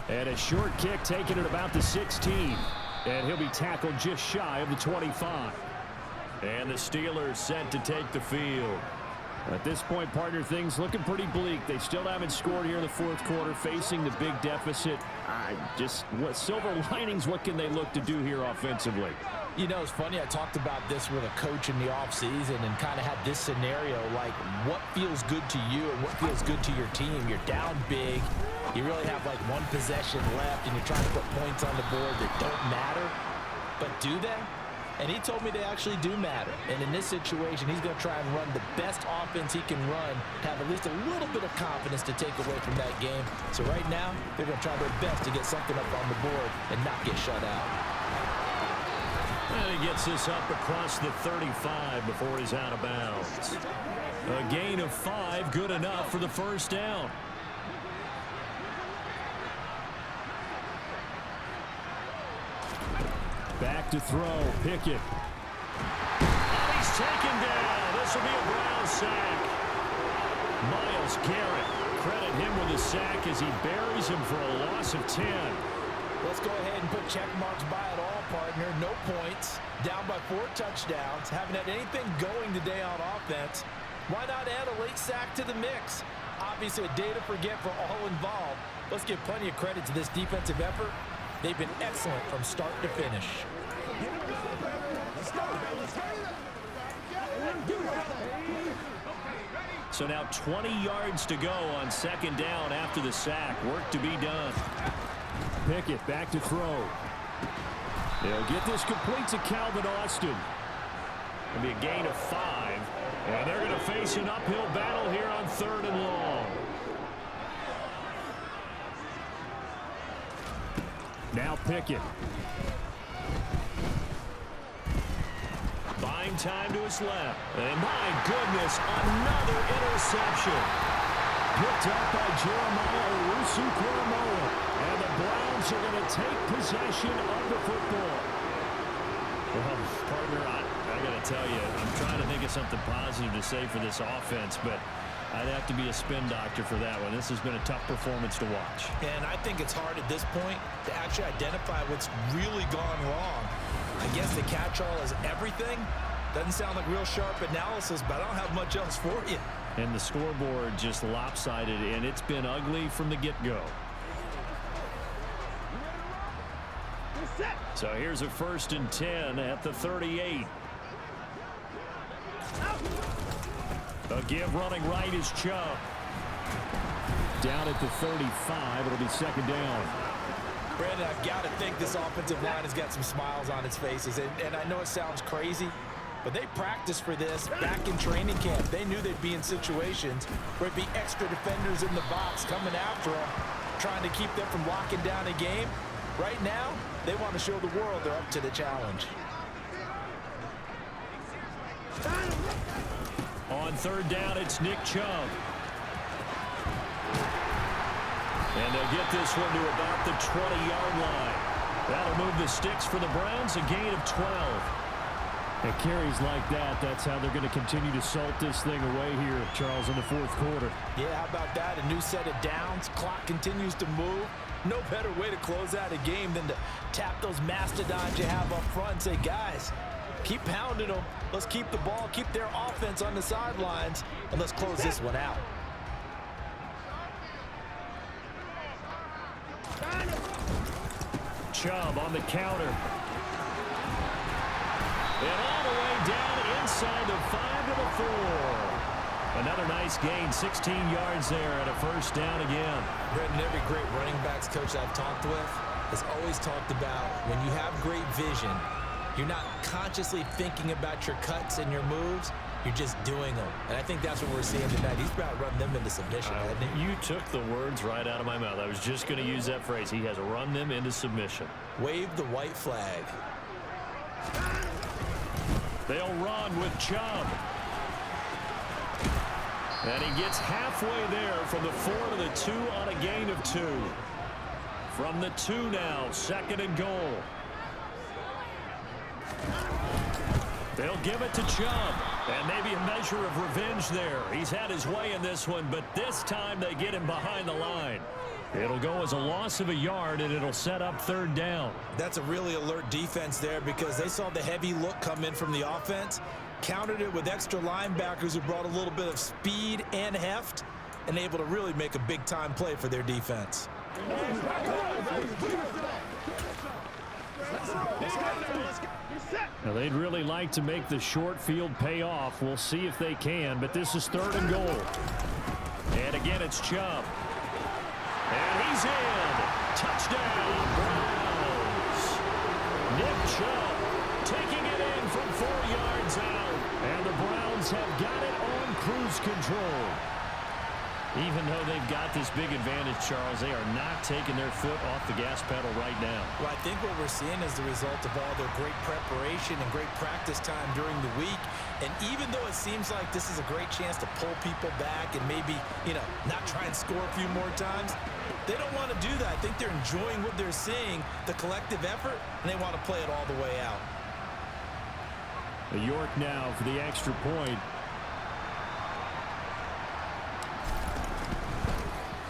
And a short kick taken at about the 16. And he'll be tackled just shy of the 25. And the Steelers set to take the field. At this point, partner, things looking pretty bleak. They still haven't scored here in the fourth quarter, facing the big deficit. What silver linings, what can they look to do here offensively? You know, it's funny, I talked about this with a coach in the offseason and kind of had this scenario, like what feels good to you and what feels good to your team. You're down big. You really have like one possession left, and you're trying to put points on the board that don't matter. But do they? And he told me they actually do matter. And in this situation, he's going to try and run the best offense he can run, have at least a little bit of confidence to take away from that game. So right now, they're going to try their best to get something up on the board and not get shut out. And he gets this up across the 35 before he's out of bounds. A gain of 5, good enough for the first down. Back to throw, Pickett. And he's taken down. This will be a Brown sack. Myles Garrett, credit him with a sack as he buries him for a loss of 10. Let's go ahead and put check marks by it all, partner. No points. Down by 4 touchdowns. Haven't had anything going today on offense. Why not add a late sack to the mix? Obviously a day to forget for all involved. Let's give plenty of credit to this defensive effort. They've been excellent from start to finish. So now 20 yards to go on second down after the sack. Work to be done. Pickett back to throw. They'll get this complete to Calvin Austin. It'll be a gain of 5. And they're going to face an uphill battle here on 3rd and long. Now Pickett. Buying time to his left. And my goodness, another interception. Picked up by Jeremiah Owusu-Koramoah. And the Browns are going to take possession of the football. Well, partner, I got to tell you, I'm trying to think of something positive to say for this offense, but I'd have to be a spin doctor for that one. This has been a tough performance to watch. And I think it's hard at this point to actually identify what's really gone wrong. I guess the catch-all is everything. Doesn't sound like real sharp analysis, but I don't have much else for you. And the scoreboard just lopsided, and it's been ugly from the get-go. So here's a 1st and 10 at the 38. A give running right is Chubb. Down at the 35, it'll be 2nd down. Brandon, I've got to think this offensive line has got some smiles on its faces. And I know it sounds crazy, but they practiced for this back in training camp. They knew they'd be in situations where it'd be extra defenders in the box coming after them, trying to keep them from locking down a game. Right now, they want to show the world they're up to the challenge. On 3rd down, it's Nick Chubb. And they'll get this one to about the 20-yard line. That'll move the sticks for the Browns, a gain of 12. And carries like that, that's how they're going to continue to salt this thing away here, Charles, in the 4th quarter. Yeah, how about that? A new set of downs. Clock continues to move. No better way to close out a game than to tap those mastodons you have up front and say, guys, keep pounding them. Let's keep the ball, keep their offense on the sidelines, and let's close this one out. Chubb on the counter. And all the way down inside the 5 to the 4. Another nice gain, 16 yards there, and a 1st down again. Brendan, every great running backs coach I've talked with has always talked about when you have great vision, you're not consciously thinking about your cuts and your moves. You're just doing them. And I think that's what we're seeing tonight. He's about to run them into submission, hasn't he? You took the words right out of my mouth. I was just going to use that phrase. He has run them into submission. Wave the white flag. They'll run with Chubb. And he gets halfway there from the 4 to the 2 on a gain of 2. From the 2 now, 2nd and goal. They'll give it to Chubb. And maybe a measure of revenge there. He's had his way in this one, but this time they get him behind the line. It'll go as a loss of a yard, and it'll set up 3rd down. That's a really alert defense there because they saw the heavy look come in from the offense, countered it with extra linebackers who brought a little bit of speed and heft, and able to really make a big-time play for their defense. Now, they'd really like to make the short field pay off. We'll see if they can, but this is 3rd and goal. And again, it's Chubb. And he's in. Touchdown, Browns. Nick Chubb taking it in from 4 yards out. And the Browns have got it on cruise control. Even though they've got this big advantage, Charles, they are not taking their foot off the gas pedal right now. Well, I think what we're seeing is the result of all their great preparation and great practice time during the week. And even though it seems like this is a great chance to pull people back and maybe, not try and score a few more times, they don't want to do that. I think they're enjoying what they're seeing, the collective effort, and they want to play it all the way out. York now for the extra point.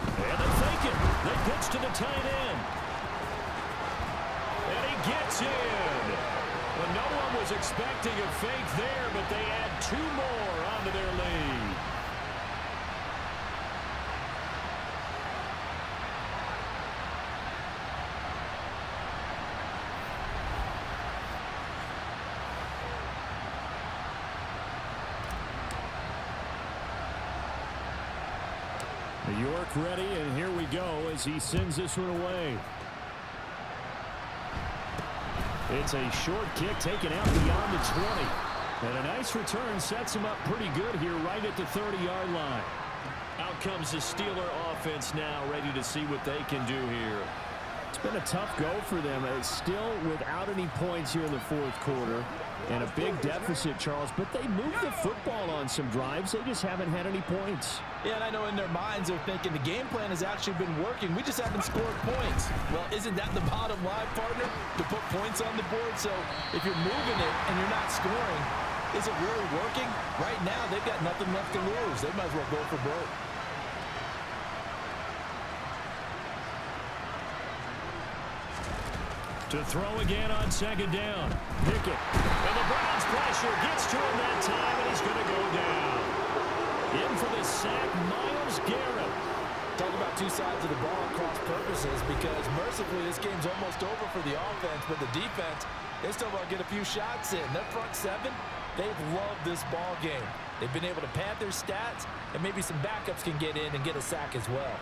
And they fake it. They pitch to the tight end. And he gets in. Well, no one was expecting a fake there, but they add 2 more onto their lead. York ready, and here we go as he sends this one away. It's a short kick taken out beyond the 20. And a nice return sets him up pretty good here right at the 30-yard line. Out comes the Steeler offense now, ready to see what they can do here. It's been a tough go for them. It's still without any points here in the fourth quarter. And a big deficit, Charles. But they moved the football on some drives. They just haven't had any points. Yeah, and I know in their minds they're thinking the game plan has actually been working. We just haven't scored points. Well, isn't that the bottom line, partner? To put points on the board? So if you're moving it and you're not scoring, is it really working? Right now, they've got nothing left to lose. They might as well go for broke. To throw again on second down. Pickett. And the Browns pressure gets to him that time, and he's going to go down. In for the sack, Myles Garrett. Talk about two sides of the ball at cross purposes, because mercifully this game's almost over for the offense, but the defense, they still want to get a few shots in. Their front seven, they've loved this ball game. They've been able to pad their stats, and maybe some backups can get in and get a sack as well.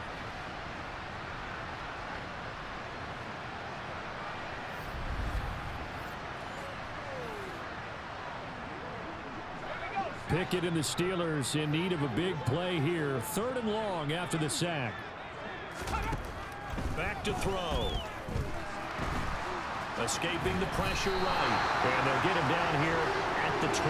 Pickett and the Steelers in need of a big play here. 3rd and long after the sack. Back to throw. Escaping the pressure right. And they'll get him down here at the 23.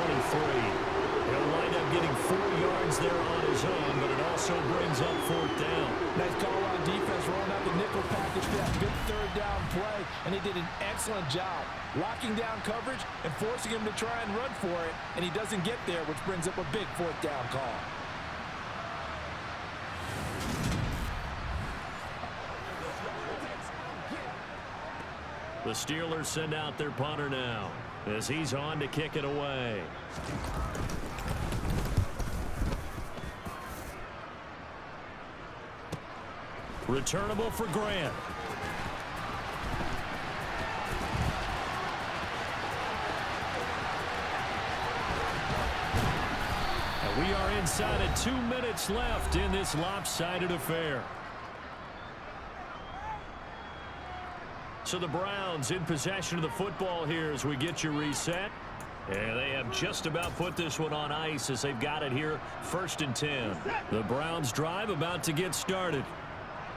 He'll wind up getting 4 yards there on his own, but it also brings up 4th down. Nice call on defense, rolling out the nickel package for that big 3rd down play, and he did an excellent job locking down coverage and forcing him to try and run for it, and he doesn't get there, which brings up a big 4th down call. The Steelers send out their punter now as he's on to kick it away. Returnable for Grant. And we are inside of 2 minutes left in this lopsided affair. So the Browns in possession of the football here as we get you reset. And they have just about put this one on ice as they've got it here 1st and 10. The Browns drive about to get started.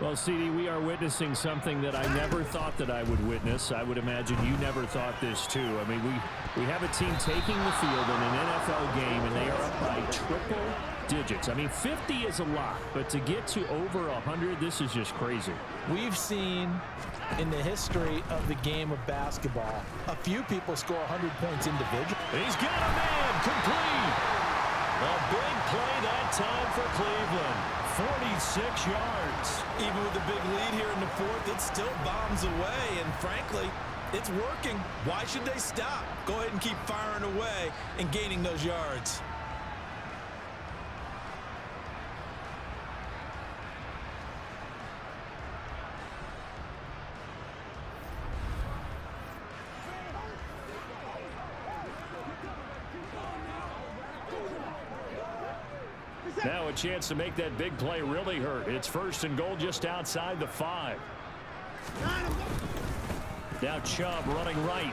Well, CD, we are witnessing something that I never thought that I would witness. I would imagine you never thought this, too. I mean, we have a team taking the field in an NFL game, and they are up by triple digits. I mean, 50 is a lot, but to get to over 100, this is just crazy. We've seen in the history of the game of basketball a few people score 100 points individually. He's got a man complete. A big play that time for Cleveland. 46 yards. Even with the big lead here in the 4th, it still bombs away, and frankly, it's working. Why should they stop? Go ahead and keep firing away and gaining those yards. Now a chance to make that big play really hurt. It's 1st and goal just outside the 5. Now Chubb running right.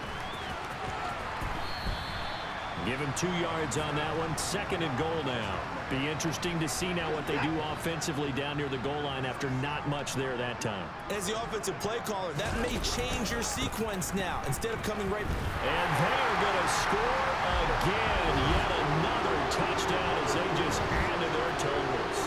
Give him 2 yards on that one. 2nd and goal now. Be interesting to see now what they do offensively down near the goal line after not much there that time. As the offensive play caller, that may change your sequence now. Instead of coming right... And they're going to score again. Yet another touchdown as they just add to their totals.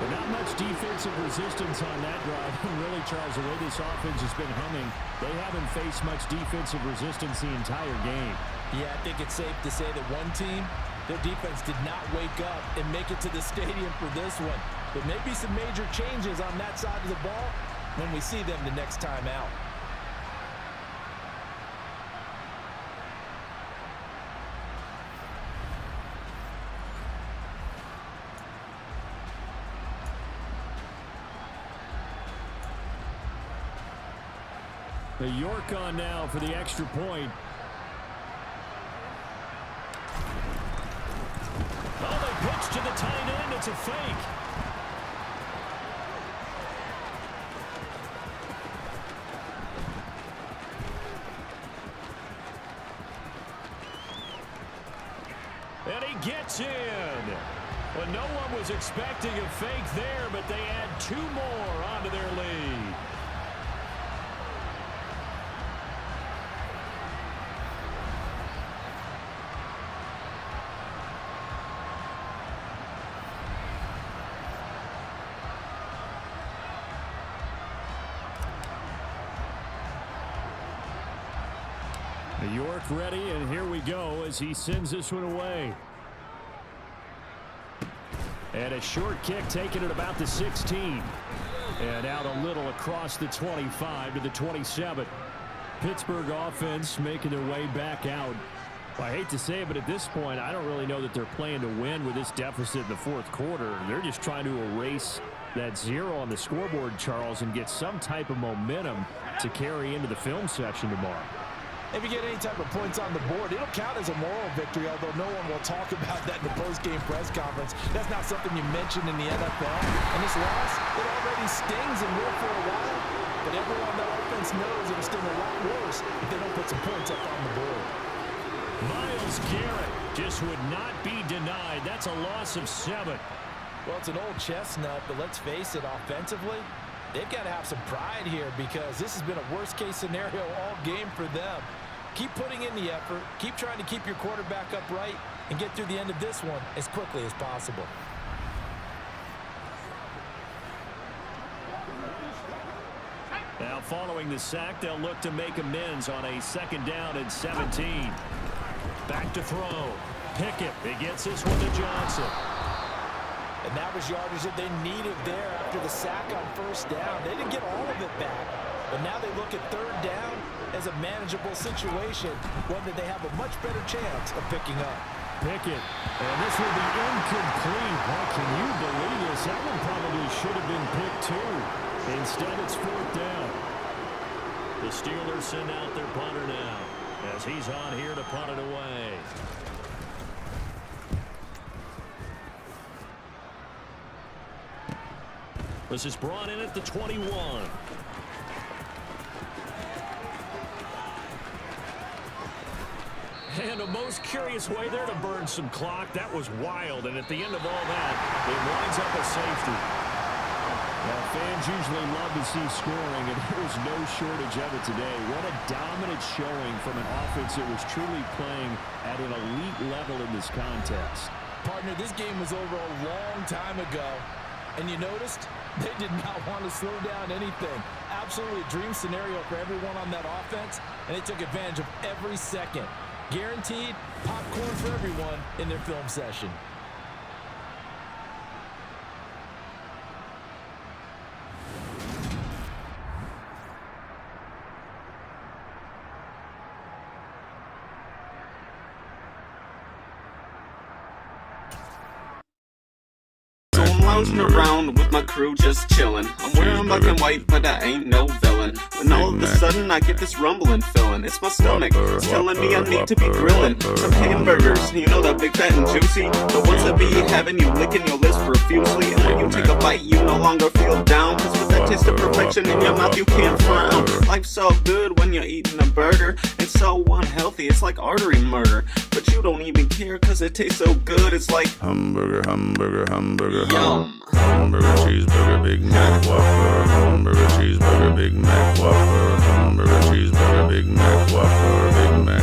But not much defensive resistance on that drive. And really, Charles, the way this offense has been humming, they haven't faced much defensive resistance the entire game. Yeah, I think it's safe to say that one team, their defense did not wake up and make it to the stadium for this one. There may be some major changes on that side of the ball when we see them the next time out. The York on now for the extra point. Oh, they pitch to the tight end. It's a fake. And he gets in. Well, no one was expecting a fake there, but they add 2 more onto their lead. York ready, and here we go as he sends this one away. And a short kick taken at about the 16. And out a little across the 25 to the 27. Pittsburgh offense making their way back out. Well, I hate to say it, but at this point, I don't really know that they're playing to win with this deficit in the fourth quarter. They're just trying to erase that 0 on the scoreboard, Charles, and get some type of momentum to carry into the film session tomorrow. If you get any type of points on the board, it'll count as a moral victory, although no one will talk about that in the post-game press conference. That's not something you mention in the NFL. And this loss, it already stings and will for a while. But everyone on the offense knows it'll sting a lot worse if they don't put some points up on the board. Myles Garrett just would not be denied. That's a loss of 7. Well, it's an old chestnut, but let's face it, offensively, they've got to have some pride here because this has been a worst-case scenario all game for them. Keep putting in the effort. Keep trying to keep your quarterback upright and get through the end of this one as quickly as possible. Now following the sack, they'll look to make amends on a 2nd down and 17. Back to throw. Pickett. He gets this one to Johnson. And that was yardage that they needed there after the sack on 1st down. They didn't get all of it back. But now they look at 3rd down as a manageable situation, one that they have a much better chance of picking up. Pickett, and this will be incomplete. Well, can you believe this? That one probably should have been picked too. Instead, it's 4th down. The Steelers send out their punter now as he's on here to punt it away. This is brought in at the 21. And a most curious way there to burn some clock. That was wild, and at the end of all that, it winds up a safety. Now, fans usually love to see scoring, and there was no shortage of it today. What a dominant showing from an offense that was truly playing at an elite level in this contest. Partner, this game was over a long time ago, and you noticed they did not want to slow down anything. Absolutely a dream scenario for everyone on that offense, and they took advantage of every second. Guaranteed popcorn for everyone in their film session. Lounging around with my crew just chillin'. I'm wearing black and white, but I ain't no villain. When all of a sudden I get this rumbling feeling. It's my stomach, it's telling me I need to be grillin' some hamburgers, you know that big fat and juicy, the ones that be having you licking your lips profusely. And when you take a bite you no longer feel down, cause with that taste of perfection in your mouth you can't frown. Life's so good when you're eating a burger, it's so unhealthy, it's like artery murder. But you don't even care cause it tastes so good, it's like hamburger, hamburger, hamburger, yum. Hamburger, cheeseburger, Big Mac, Whopper. Hamburger, cheeseburger, Big Mac, Whopper. Hamburger, cheeseburger, Big Mac, Whopper. Big Mac,